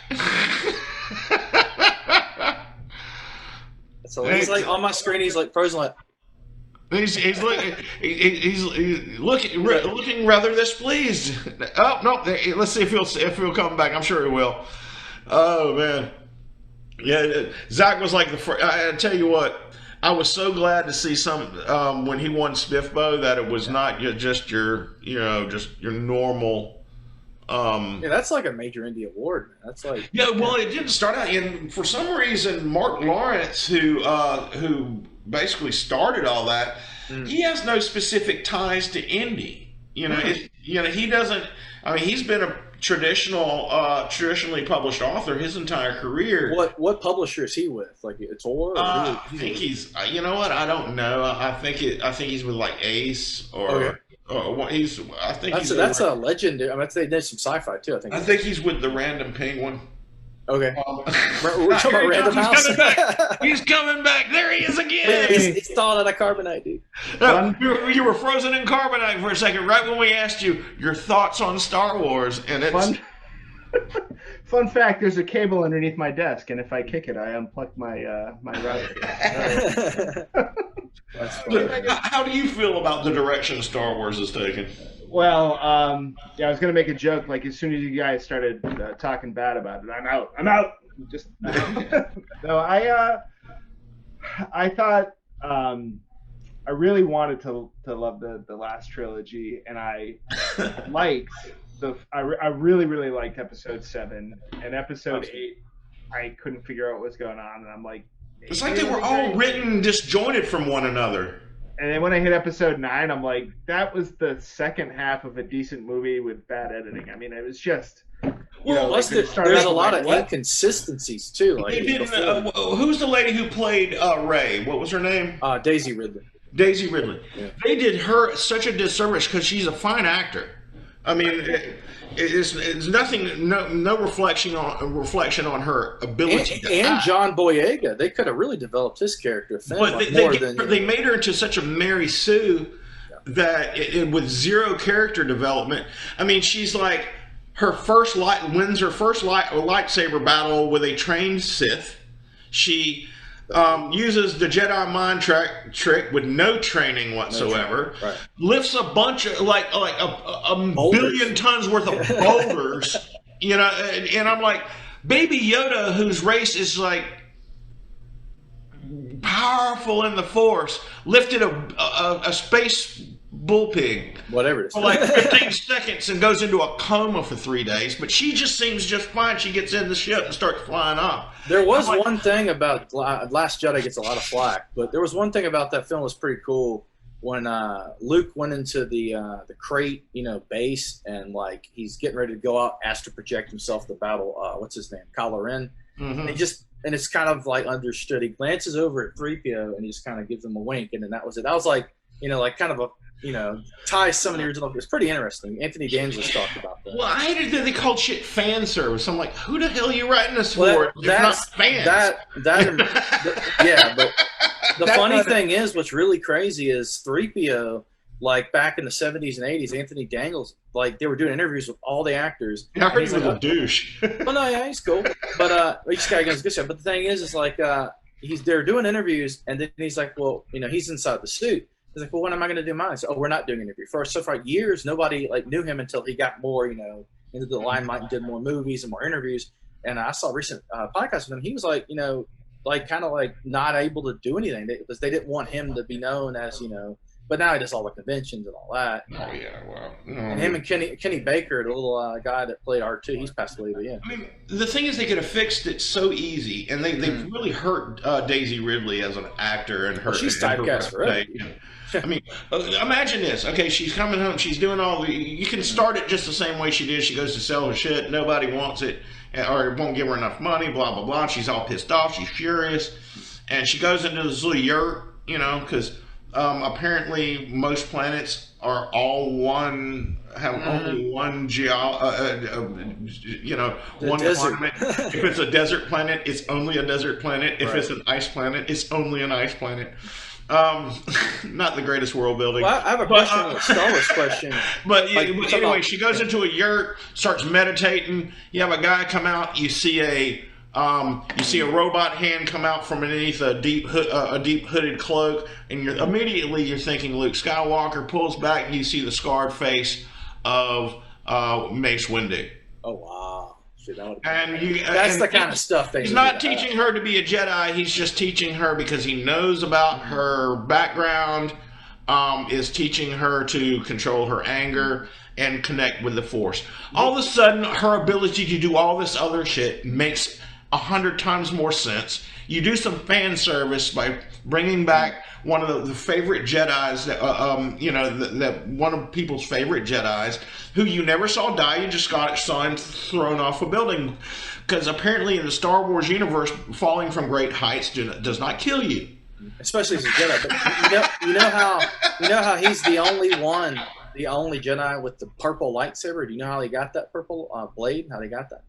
S3: So he's like on my screen. He's like frozen. Like
S1: he's looking rather displeased. Oh no! Let's see if he'll come back. I'm sure he will. Oh man, yeah. Zach was like the first. I tell you what, I was so glad to see when he won Spiffbo that it was not just your normal.
S3: Yeah, that's like a major indie award, man. That's like
S1: Well, it didn't start out, and for some reason, Mark Lawrence, who basically started all that, he has no specific ties to Indy. You know, he doesn't. I mean, he's been a traditionally published author his entire career.
S3: What publisher is he with? Like a Tor?
S1: I think he's. You know what? I don't know. I think he's with like Ace or. He's. I think
S3: that's a legend. I mean, they did some sci-fi too.
S1: I think he's with the Random Penguin.
S3: Okay. We're talking about Random House.
S1: He's coming back. There he is again.
S3: He's thawing out of carbonite, dude.
S1: You were frozen in carbonite for a second, right when we asked you your thoughts on Star Wars, and it's.
S2: Fun fact: there's a cable underneath my desk, and if I kick it, I unplug my router.
S1: How do you feel about the direction Star Wars is taking?
S2: Well, I was gonna make a joke. Like as soon as you guys started talking bad about it, I'm out. Just no. I thought I really wanted to love the last trilogy, and I liked I really liked Episode 7 and Episode 8. I couldn't figure out what was going on, and I'm like,
S1: it's like they were all written disjointed from one another.
S2: And then when I hit Episode 9, I'm like, that was the second half of a decent movie with bad editing. I mean, it was just.
S3: There's a lot of inconsistencies too. Like
S1: who's the lady who played Rey? What was her name?
S3: Daisy Ridley.
S1: Daisy Ridley.
S3: Yeah.
S1: They did her such a disservice because she's a fine actor. I mean, it's nothing. No reflection on her ability.
S3: And John Boyega, they could have really developed his character.
S1: But they made her into such a Mary Sue that with zero character development. I mean, she's like wins her first lightsaber battle with a trained Sith. She uses the Jedi mind trick with no training whatsoever.
S3: Right.
S1: Lifts a bunch of like a billion tons worth of boulders, you know, and I'm like, Baby Yoda, whose race is like powerful in the Force, lifted a space bull pig,
S3: whatever it is,
S1: for like 15 seconds and goes into a coma for 3 days. But she just seems just fine. She gets in the ship and starts flying off.
S3: There was one thing about Last Jedi gets a lot of flack, but there was one thing about that film that was pretty cool when Luke went into the crate, base, and like he's getting ready to go out, astral project himself to battle. What's his name? Kylo Ren.
S1: Mm-hmm.
S3: And it's kind of like understood. He glances over at 3PO and he just kind of gives him a wink, and then that was it. That was like like kind of a ties some of the original. It's pretty interesting. Anthony Daniels talked about that.
S1: Well, I hated that they called shit fan service. I'm like, who the hell are you writing this for? That's not fans.
S3: Yeah, but the funny thing is, what's really crazy is 3PO, like back in the 70s and 80s, Anthony Daniels, like they were doing interviews with all the actors.
S1: Yeah, I heard he was a douche.
S3: Well, no, yeah, he's cool. But each guy goes good stuff. But the thing is like they're doing interviews, and then he's like, well, he's inside the suit. He's like, well, when am I going to do mine? So, we're not doing an interview. So for years, nobody knew him until he got more, into the limelight and did more movies and more interviews. And I saw a recent podcast with him. He was like, kind of like not able to do anything because they didn't want him to be known as, But now he does all the conventions and all that.
S1: Oh yeah, wow.
S3: And him and Kenny Baker, the little guy that played R2, he's passed away. But yeah.
S1: I mean, the thing is, they could have fixed it so easy, and they really hurt Daisy Ridley as an actor and her.
S3: Well, she's typecast forever.
S1: I mean, imagine this. Okay, she's coming home. She's doing all the. You can start it just the same way she did. She goes to sell her shit. Nobody wants it, or it won't give her enough money. Blah blah blah. She's all pissed off. She's furious, and she goes into this little yurt. Because apparently most planets are all one. Have only one one
S3: desert.
S1: climate. If it's a desert planet, it's only a desert planet. If it's an ice planet, it's only an ice planet. Not the greatest world building.
S3: Well, I have a question, a Star Wars question.
S1: But anyway, she goes into a yurt, starts meditating. You have a guy come out. You see a robot hand come out from underneath a deep hooded cloak, and you're thinking Luke Skywalker. Pulls back, and you see the scarred face of Mace Windu.
S3: Oh wow.
S1: That's
S3: the kind of stuff
S1: he's not teaching her to be a Jedi. He's just teaching her because he knows about her background. Is teaching her to control her anger and connect with the Force. All of a sudden, her ability to do all this other shit makes 100 times more sense. You do some fan service by bringing back one of the favorite Jedis that that one of people's favorite Jedis who you never saw die. You just saw him thrown off a building, because apparently in the Star Wars universe, falling from great heights does not kill you.
S3: Especially as a Jedi. But you know how he's the only Jedi with the purple lightsaber. Do you know how he got that purple blade? How they got that?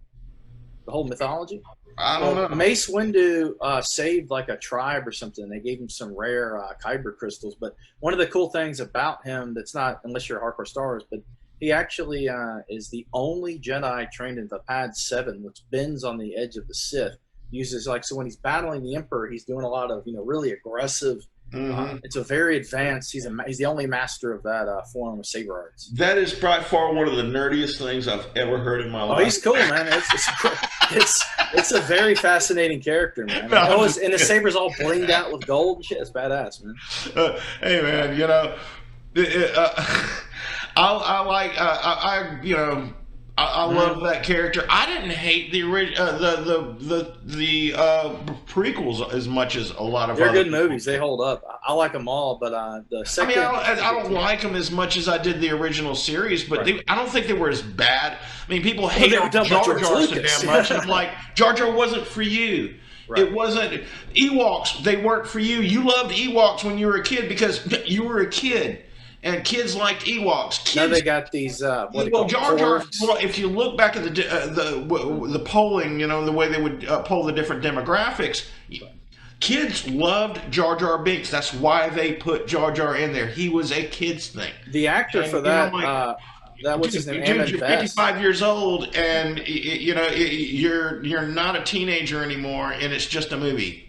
S3: The whole mythology.
S1: I don't know.
S3: Mace Windu saved like a tribe or something. They gave him some rare kyber crystals. But one of the cool things about him that's not, unless you're a hardcore Star Wars, but he actually is the only Jedi trained in the Pad 7, which bends on the edge of the Sith. Uses so when he's battling the Emperor, he's doing a lot of really aggressive. It's a very advanced. He's the only master of that form of saber arts.
S1: That is by far one of the nerdiest things I've ever heard in my life.
S3: Oh, he's cool, man. It's a very fascinating character, man. And his saber's all blinged out with gold and shit. It's badass, man.
S1: Hey, man, I love that character. I didn't hate the prequels as much as a lot of.
S3: They're
S1: other
S3: good movies. They hold up. I like them all, but the second.
S1: I don't like them as much as I did the original series, but I don't think they were as bad. I mean, people hate Jar Jar so damn much. And I'm like, Jar Jar wasn't for you. Right. It wasn't. Ewoks, they weren't for you. You loved Ewoks when you were a kid because you were a kid. And kids liked Ewoks. Kids,
S3: now they got these.
S1: Jar Jar. Well, if you look back at the polling, the way they would poll the different demographics, kids loved Jar Jar Binks. That's why they put Jar Jar in there. He was a kids thing.
S3: The actor for that. That was his name.
S1: Dude, you're 55 years old, and you're not a teenager anymore, and it's just a movie.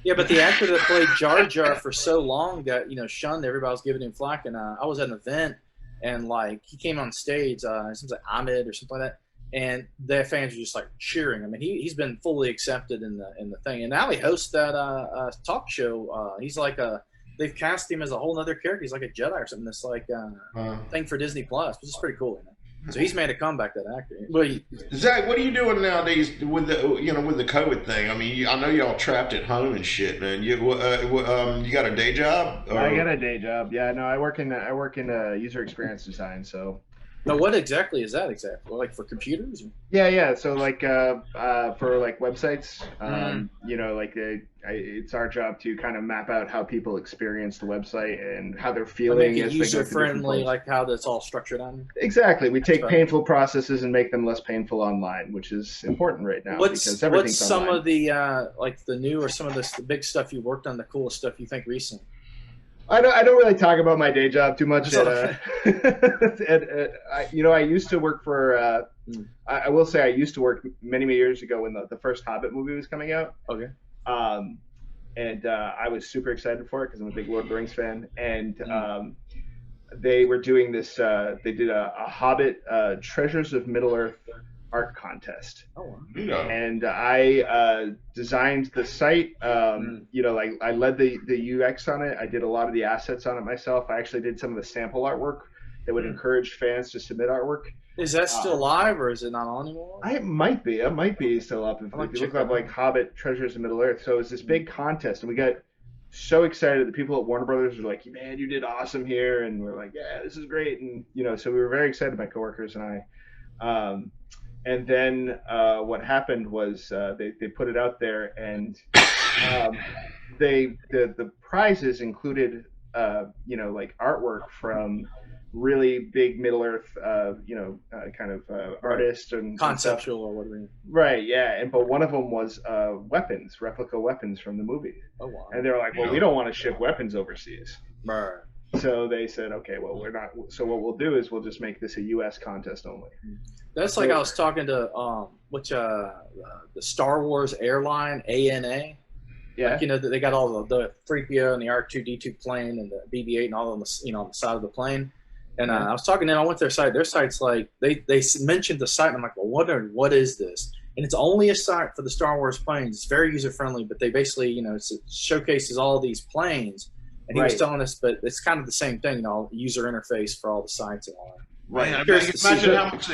S3: Yeah, but the actor that played Jar Jar for so long got shunned. Everybody was giving him flack, and I was at an event, and he came on stage, something like Ahmed or something like that, and their fans were just cheering. I mean, he's been fully accepted in the thing, and now he hosts that talk show. He's they've cast him as a whole other character. He's like a Jedi or something. This thing for Disney Plus, which is pretty cool. So he's made a comeback, that actor. Well,
S1: Zach, what are you doing nowadays with the with the COVID thing? I mean, I know y'all trapped at home and shit, man. You got a day job? Or?
S2: I got a day job. Yeah, no, I work in user experience design. So.
S3: Now, what exactly is that exactly? For computers?
S2: Yeah. So for websites, it's our job to kind of map out how people experience the website and how they're feeling.
S3: Make it user friendly, how that's all structured on.
S2: Exactly. We take painful processes and make them less painful online, which is important right now because everything's
S3: what's
S2: online.
S3: Some of the the new or some of the big stuff you worked on, the coolest stuff you think recently?
S2: I don't really talk about my day job too much. I used to work for. I will say I used to work many years ago when the first Hobbit movie was coming out.
S3: Okay.
S2: And I was super excited for it because I'm a big Lord of the Rings fan. And they were doing this. They did a Hobbit Treasures of Middle Earth art contest.
S3: Oh,
S1: wow.
S2: And I designed the site. I led the UX on it. I did a lot of the assets on it myself. I actually did some of the sample artwork that would encourage fans to submit artwork.
S3: Is that still live or is it not on anymore?
S2: It might be. It might be still up. If you look up Hobbit Treasures of Middle Earth. So it was this big contest, and we got so excited. The people at Warner Brothers were like, "Man, you did awesome here," and we're like, "Yeah, this is great." And so we were very excited, my coworkers and I. And then what happened was they put it out there, and the prizes included artwork from really big Middle Earth artists and
S3: conceptual or whatever.
S2: Right, yeah, but one of them was replica weapons from the movie.
S3: Oh wow!
S2: And they were like, "Well, we don't want to ship weapons overseas."
S3: Right.
S2: So they said, "Okay, well, we're not. So what we'll do is we'll just make this a U.S. contest only."
S3: That's I was talking to the Star Wars airline ANA.
S2: Yeah.
S3: They got all the 3PO and the R2D2 plane and the BB-8 and all on the on the side of the plane. And I was talking to them. I went to their site. Their site's they mentioned the site. And I'm like, well, what is this? And it's only a site for the Star Wars planes. It's very user friendly, but they basically it showcases all these planes. And he was telling us, but it's kind of the same thing, user interface for all the sites and all that.
S2: Right.
S1: Man,
S3: Curious to
S1: imagine
S3: see
S1: how much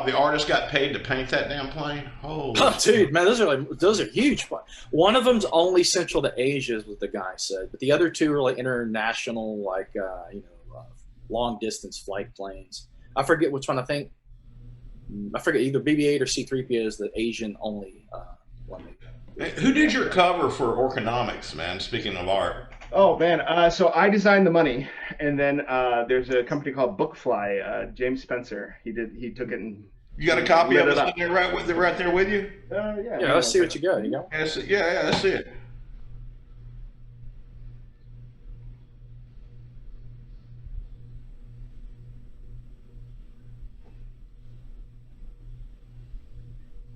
S1: the artist got paid to paint that damn plane. Holy
S3: Oh, dude, man, those are huge. One of them's only central to Asia, is what the guy said, but the other two are like international, like long distance flight planes. I forget which one. I forget either BB-8 or C-3PO is the Asian only one.
S1: Who did your cover for Orconomics, man? Speaking of art.
S2: Oh man, so I designed the money, and then there's a company called Bookfly. James Spencer, he took it and
S1: You got a copy of
S2: lit
S1: it
S2: it up.
S1: sitting there right there with you?
S2: Yeah.
S3: Yeah, let's see what you got. You got one?
S1: Yeah, that's it.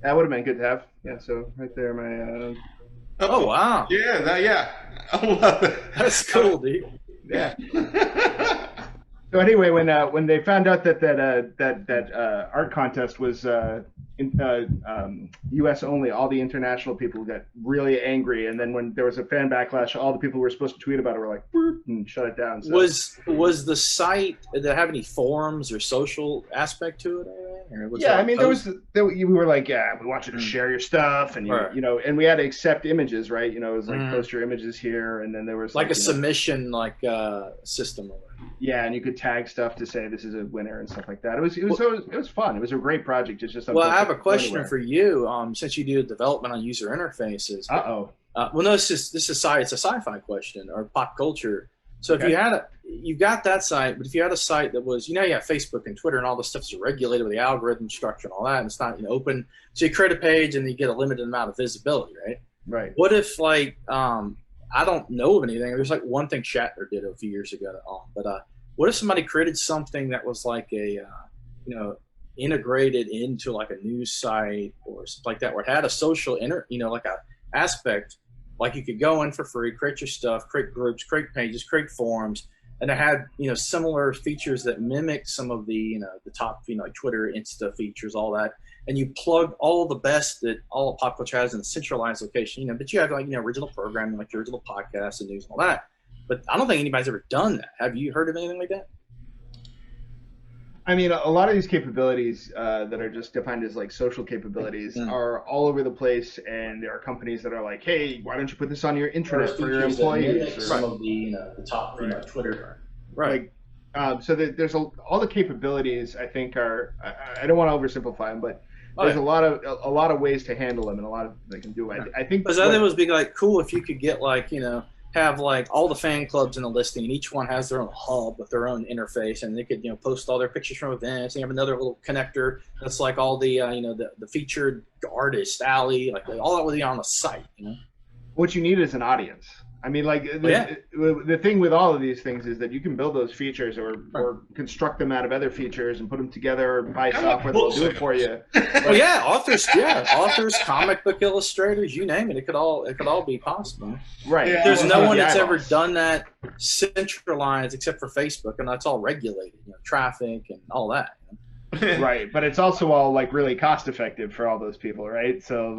S2: That would have been good to have. Yeah, so right there, my
S3: Oh, wow.
S1: Yeah. I love it.
S3: That's cool, dude.
S2: yeah. So anyway, when they found out that art contest was U.S. only, all the international people got really angry, and then when there was a fan backlash, all the people who were supposed to tweet about it were like, "Boop," and shut it down. So.
S3: Was the site, did it have any forums or social aspect to it? Or was
S2: Yeah,
S3: it
S2: I mean, we were like, yeah, we want you to share your stuff, and
S3: Right.
S2: and we had to accept images, right? It was like post your images here, and then there was
S3: like a submission system.
S2: Yeah, and you could tag stuff to say this is a winner and stuff like that. It was fun. It was a great project. It's just
S3: well, I have a question for you. Since you do development on user interfaces. Well, no, it's a sci-fi question or pop culture. So if you've got that site, but if you had a site that was, you have Facebook and Twitter and all this stuff is regulated with the algorithm structure and all that, and it's not open. So you create a page and you get a limited amount of visibility, right?
S2: Right.
S3: What if I don't know of anything. There's one thing Shatner did a few years ago, but what if somebody created something that was like a, integrated into like a news site or something like that, where it had a social like a aspect, like you could go in for free, create your stuff, create groups, create pages, create forums, and it had similar features that mimic some of the the top like Twitter, Insta features, all that. And you plug all the best that all of pop culture has in a centralized location, but you have original programming, like your original podcasts and news and all that. But I don't think anybody's ever done that. Have you heard of anything like that?
S2: I mean, a lot of these capabilities that are just defined as like social capabilities are all over the place, and there are companies that are like, hey, why don't you put this on your intranet for your employees?
S3: Or some of the the top Twitter.
S2: Right. So there's all the capabilities. I think are. I don't want to oversimplify them, but there's a lot of ways to handle them, and a lot of they can do. I think.
S3: Because I think it would be cool if you could get have all the fan clubs in the listing, and each one has their own hub with their own interface, and they could post all their pictures from events. And you have another little connector that's like all the the featured artist alley, all that would be on the site.
S2: What you need is an audience. I mean, the thing with all of these things is that you can build those features or construct them out of other features and put them together or buy software that'll do it for you.
S3: Well, yeah, authors, comic book illustrators, you name it. It could all be possible.
S2: Right.
S1: Yeah.
S3: There's no one that's ever done that centralized except for Facebook, and that's all regulated, traffic and all that.
S2: Right, but it's also all really cost effective for all those people, right? So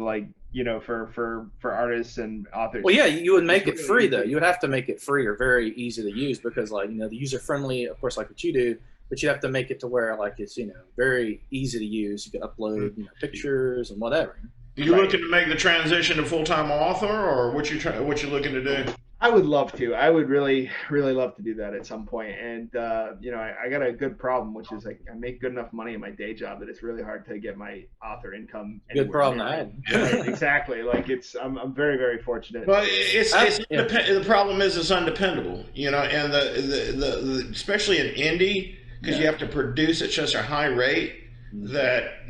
S2: for artists and authors.
S3: Well, yeah, you would make it free though. You would have to make it free or very easy to use because the user friendly, of course, like what you do, but you have to make it to where it's very easy to use. You can upload pictures and whatever.
S1: You looking to make the transition to full-time author, or what you looking to do?
S2: I would love to. I would really, really love to do that at some point. And I got a good problem, which is I make good enough money in my day job that it's really hard to get my author income.
S3: Good problem to have.
S2: Right, exactly. I'm very, very fortunate.
S1: But the problem is it's undependable. And the especially in indie, because you have to produce at such a high rate that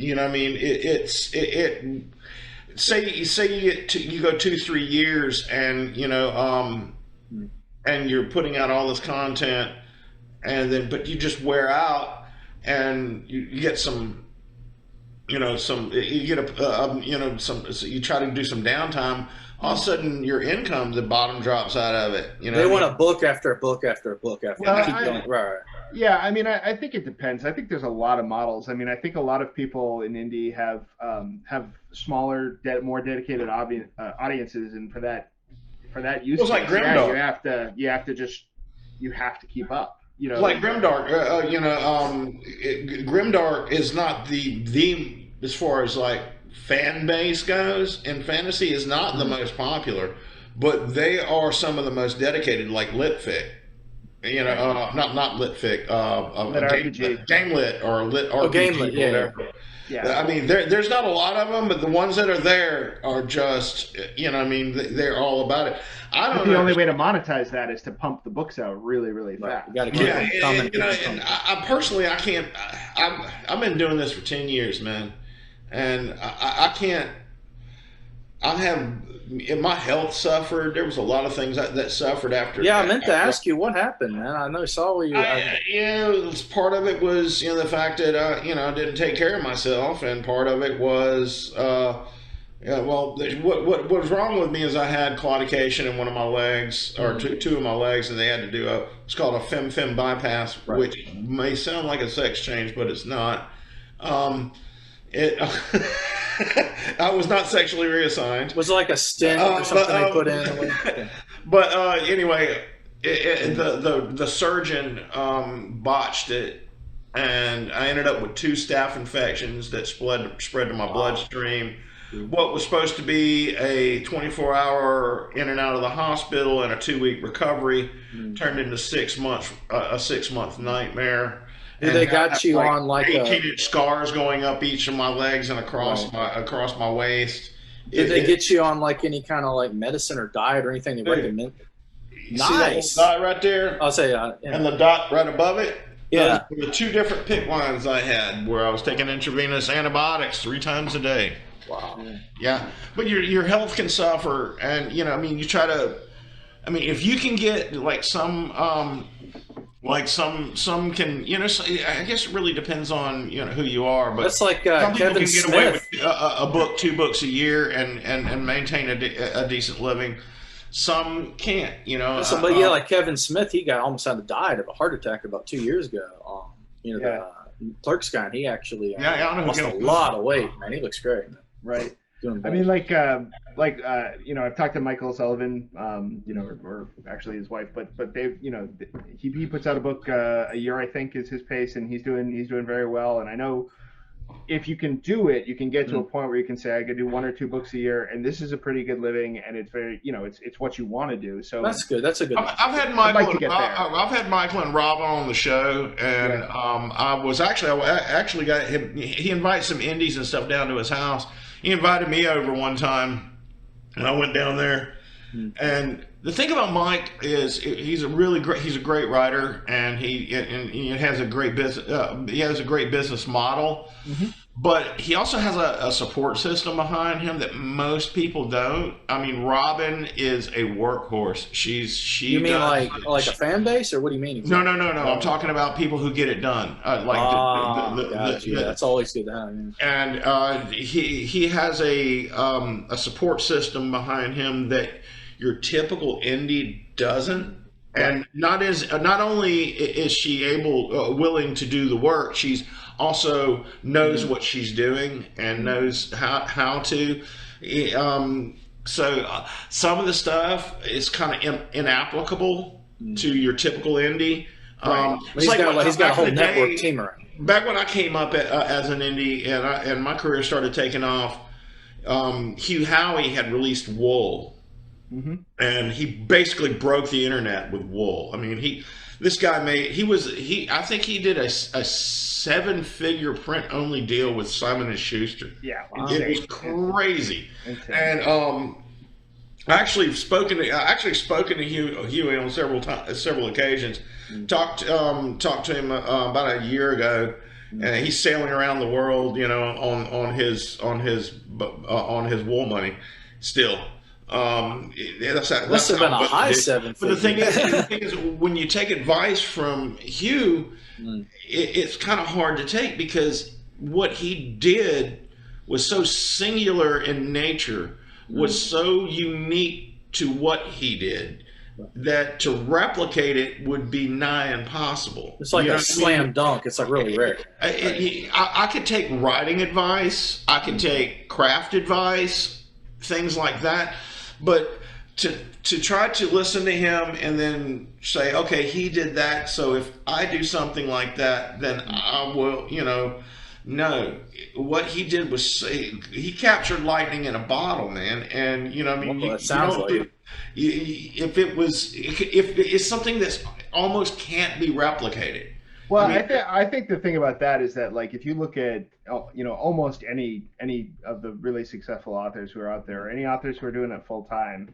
S1: Say you go 2-3 years and and you're putting out all this content, but you just wear out and you get some you try to do some downtime. All of a sudden your income, the bottom drops out of it.
S3: They want a book after a book after a book after. Right.
S2: Yeah, I mean, I think it depends. I think there's a lot of models. I mean, I think a lot of people in indie have smaller, more dedicated audiences, and for that use,
S1: like Grimdark.
S2: you have to keep up. you know,
S1: like Grimdark. Grimdark is not the as far as like fan base goes in fantasy is not the most popular, but they are some of the most dedicated, like Litfic. You know, not Litfic,
S2: Lit RPG.
S1: Game Lit or Lit RPG,
S3: Game Lit, yeah.
S1: whatever.
S2: Yeah.
S1: I mean, there's not a lot of them, but the ones that are there are just, you know, I mean, they're all about it. I don't know.
S2: The only way to monetize that is to pump the books out really, really fast.
S3: You got to keep them coming.
S1: You know, and I personally, I can't. I've been doing this for 10 years, man, and I can't. My health suffered. There was a lot of things that suffered after.
S3: Yeah, I meant to ask you what happened, man. I know saw you.
S1: Part of it was the fact that I didn't take care of myself, and part of it was what was wrong with me is I had claudication in one of my legs or two of my legs, and they had to do it's called a fem bypass,
S3: right.
S1: which may sound like a sex change, but it's not. I was not sexually reassigned.
S3: Was it like a stent or something they put in?
S1: But anyway, the surgeon botched it, and I ended up with 2 staph infections that spread to my bloodstream. What was supposed to be a 24-hour in and out of the hospital and a 2-week recovery turned into a 6-month nightmare.
S3: They got you on like
S1: 18-inch scars going up each of my legs and across my waist.
S3: Did they get you on like any kind of like medicine or diet or anything they recommend?
S1: Nice. See that dot right there?
S3: I'll say
S1: and the dot right above it?
S3: Yeah.
S1: Those were the 2 different PICC lines I had where I was taking intravenous antibiotics 3 times a day.
S3: Wow.
S1: Yeah. But your health can suffer, and you try to. I mean, if you can get like some can, I guess it really depends on, who you are, but
S3: that's like
S1: some people
S3: Kevin
S1: can get
S3: Smith.
S1: away with a book, 2 books a year and maintain a decent living. Some can't,
S3: But yeah, like Kevin Smith, he almost died of a heart attack about 2 years ago. The Clerks guy, he actually lost a lot of weight, man. He looks great, man.
S2: Right. I mean, I've talked to Michael Sullivan, or actually his wife, but they've, he puts out a book a year, I think, is his pace, and he's doing very well. And I know if you can do it, you can get to a point where you can say, I could do 1 or 2 books a year, and this is a pretty good living, and it's very, it's what you want to do. So
S3: that's good. That's a good.
S1: I've had Michael and Rob on the show, and I actually got him. He invites some indies and stuff down to his house. He invited me over one time, and I went down there. And the thing about Mike is he's a great writer, and he has a great business. He has a great business model, but he also has a support system behind him that most people don't. I mean, Robin is a workhorse. You mean
S3: like a fan base, or what do you mean?
S1: Exactly? No. I'm talking about people who get it done.
S3: That's always good to have.
S1: And he has a support system behind him that your typical indie doesn't. And not only is she willing to do the work, she's also knows what she's doing and knows how to. So some of the stuff is kind of inapplicable to your typical indie.
S3: He's got a whole network team around.
S1: Back when I came up as an indie and my career started taking off, Hugh Howey had released Wool. And he basically broke the internet with Wool. I mean, I think he did a 7-figure print only deal with Simon and Schuster.
S2: Yeah,
S1: wow. It was crazy. And I actually spoken to Huey on several occasions. Talked to him about a year ago, and he's sailing around the world, on his Wool money still. That
S3: must have been a high 7
S1: figure. But the thing is, when you take advice from Hugh, it's kind of hard to take, because what he did was so singular in nature, was so unique to what he did, that to replicate it would be nigh impossible.
S3: It's like a slam dunk. It's like really rare.
S1: I could take writing advice, I could take craft advice, things like that. But to try to listen to him and then say, okay, he did that, so if I do something like that, then I will, no. What he did was he captured lightning in a bottle, man. And I mean,
S3: well, it sounds like it.
S1: If it's something that's almost can't be replicated.
S2: Well, I think the thing about that is that, like, if you look at almost any of the really successful authors who are out there, or any authors who are doing it full time,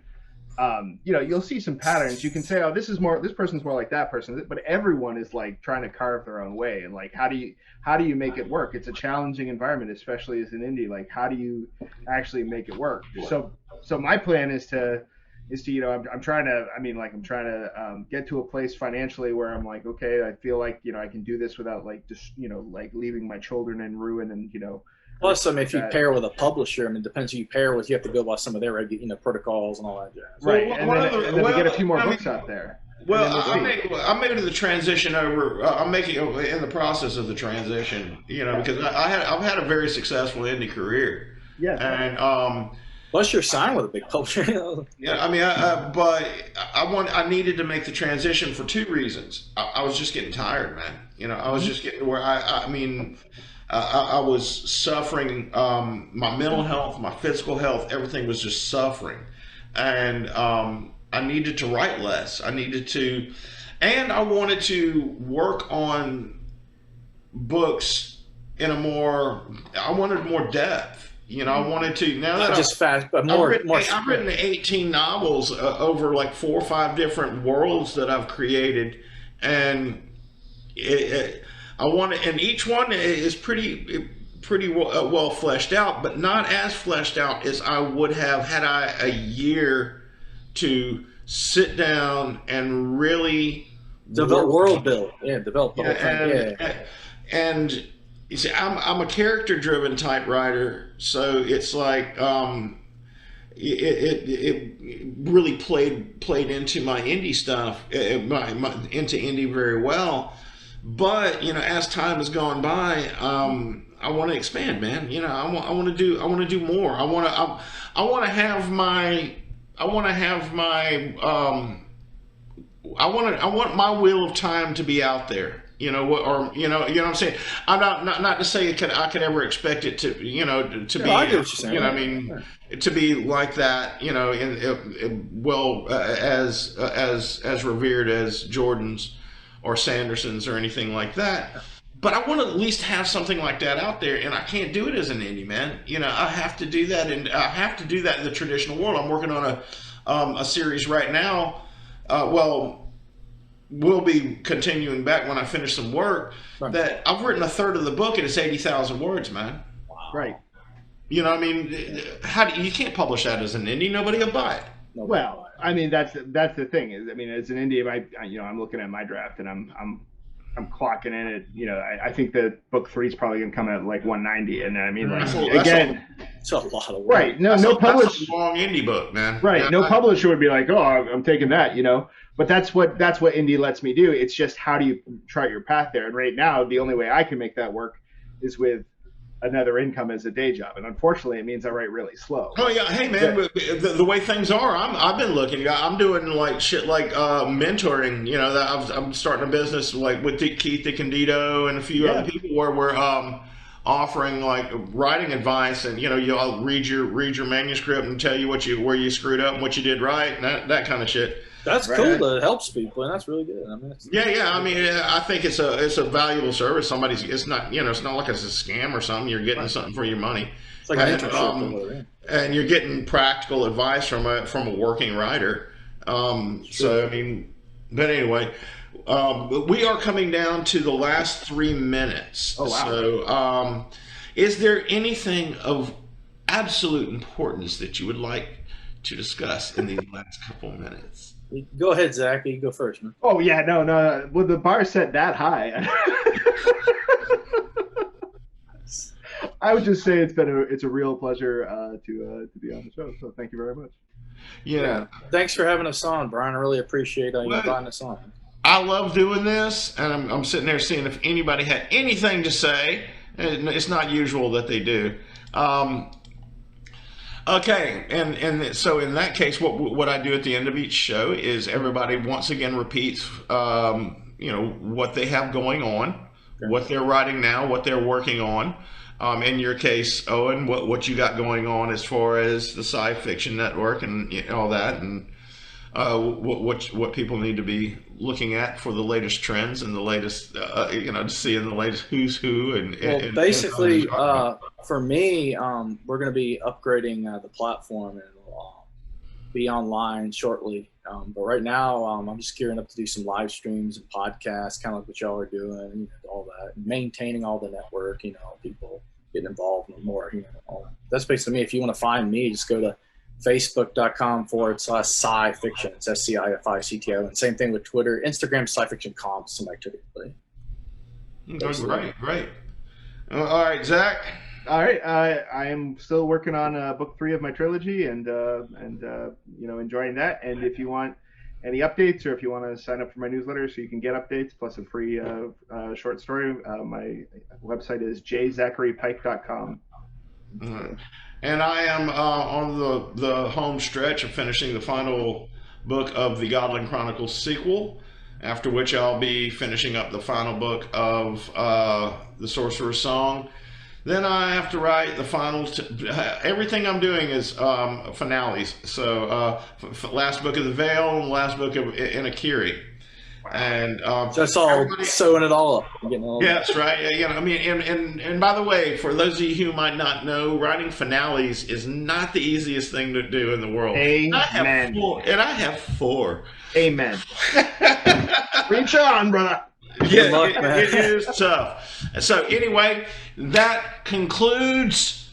S2: you'll see some patterns. You can say, oh, this person's more like that person, but everyone is like trying to carve their own way. And like, how do you make it work? It's a challenging environment, especially as an indie. Like, how do you actually make it work? So my plan is to I'm trying to get to a place financially where I'm like, okay, I feel like I can do this without like just like leaving my children in ruin, and
S3: Plus, I mean, if you pair with a publisher, I mean, it depends who you pair with. You have to go by some of their protocols and all that jazz.
S2: Right, and then we get a few more books out there.
S1: Well, I'm making the transition over. I'm making in the process of the transition, because I've had a very successful indie career.
S2: Yes.
S1: And
S3: plus, you're signed with a big publisher.
S1: Yeah, I mean, but I needed to make the transition for two reasons. I was just getting tired, man. I was just getting where I was suffering. My mental health, my physical health, everything was just suffering, and I needed to write less. I wanted to work on books I wanted more depth. I wanted to, now that
S3: not just fast, but more.
S1: I've written 18 novels over like 4 or 5 different worlds that I've created, and and each one is pretty well fleshed out, but not as fleshed out as I would have had I a year to sit down and really
S3: develop world build. Yeah, develop the whole thing.
S1: And you see, I'm a character-driven type writer, so it's like it really played into my indie stuff, into indie very well. But as time has gone by, I want to expand, man. I want to do more. I want to have my wheel of time to be out there. You know what I'm saying? I'm not to say I could ever expect it to be. I get what you're saying. To be like that. As revered as Jordan's or Sanderson's or anything like that. But I want to at least have something like that out there, and I can't do it as an indie, man. I have to do that, and I have to do that in the traditional world. I'm working on a series right now. We'll be continuing back when I finish some work. Right. That I've written a third of the book, and it's 80,000 words, man.
S2: Wow. Right.
S1: You can't publish that as an indie. Nobody will buy it.
S2: Well, I mean, that's the thing. As an indie, I'm looking at my draft, and I'm clocking in at, I think that book 3 is probably going to come out at like 190, and
S3: it's a lot of work.
S2: Right? That's a
S1: long indie book, man.
S2: Right? Yeah, no publisher would be like, oh, I'm taking that, But that's what indie lets me do. It's just, how do you chart your path there? And right now, the only way I can make that work is with another income as a day job, and unfortunately, it means I write really slow.
S1: Oh yeah, hey man, the way things are, I've been looking. I'm doing like shit like mentoring. I'm starting a business like with Keith DiCandido and a few other people where we're offering like writing advice, and I'll read your manuscript and tell you where you screwed up and what you did right, and that kind of shit.
S3: That's cool. That helps people, and that's really good.
S1: I think it's a valuable service. It's not like it's a scam or something. You're getting something for your money.
S3: It's like an internship,
S1: and you're getting practical advice from a working writer. But anyway, we are coming down to the last 3 minutes.
S2: Oh wow!
S1: So, is there anything of absolute importance that you would like to discuss in these last couple minutes?
S3: Go ahead, Zach. You go first, man.
S2: Oh yeah, no. With the bar set that high, I would just say it's a real pleasure to be on the show. So thank you very much.
S1: Yeah.
S3: Thanks for having us on, Brian. I really appreciate you inviting us on.
S1: I love doing this, and I'm sitting there seeing if anybody had anything to say. It's not usual that they do. Okay, and so in that case, what I do at the end of each show is everybody once again repeats, what they have going on, what they're writing now, what they're working on. In your case, Owen, what you got going on as far as the Sci Fiction Network and all that, and what people need to be looking at for the latest trends and the latest, seeing the latest who's who. And
S3: basically, for me, we're going to be upgrading the platform and it'll be online shortly. But right now, I'm just gearing up to do some live streams and podcasts, kind of like what y'all are doing, all that, maintaining all the network, people getting involved more, all that. That's basically me. If you want to find me, just go to facebook.com/sci-fiction. It's SCIFICTO. And same thing with Twitter. Instagram, sci-fiction.com, some activity.
S1: Great. All right, Zach.
S2: All right, I am still working on book 3 of my trilogy, and enjoying that. And if you want any updates, or if you want to sign up for my newsletter so you can get updates plus a free short story, my website is jzacherypike.com.
S1: And I am on the home stretch of finishing the final book of the Godling Chronicles sequel, after which I'll be finishing up the final book of The Sorcerer's Song. Then I have to write the final. Everything I'm doing is finales. So last book of The Veil and last book of Inakiri. And
S3: so that's all sewing it all up.
S1: Yes, right. And by the way, for those of you who might not know, writing finales is not the easiest thing to do in the world.
S2: Amen.
S1: I have 4.
S2: Amen. Reach on, brother.
S1: Yeah, luck, it is tough. So anyway, that concludes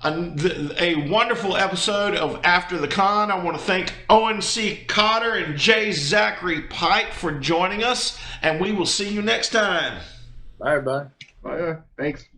S1: a wonderful episode of After the Con. I want to thank Owen C. Cotter and Zachary Pike for joining us, and we will see you next time.
S3: Bye, everybody.
S2: Bye. Thanks.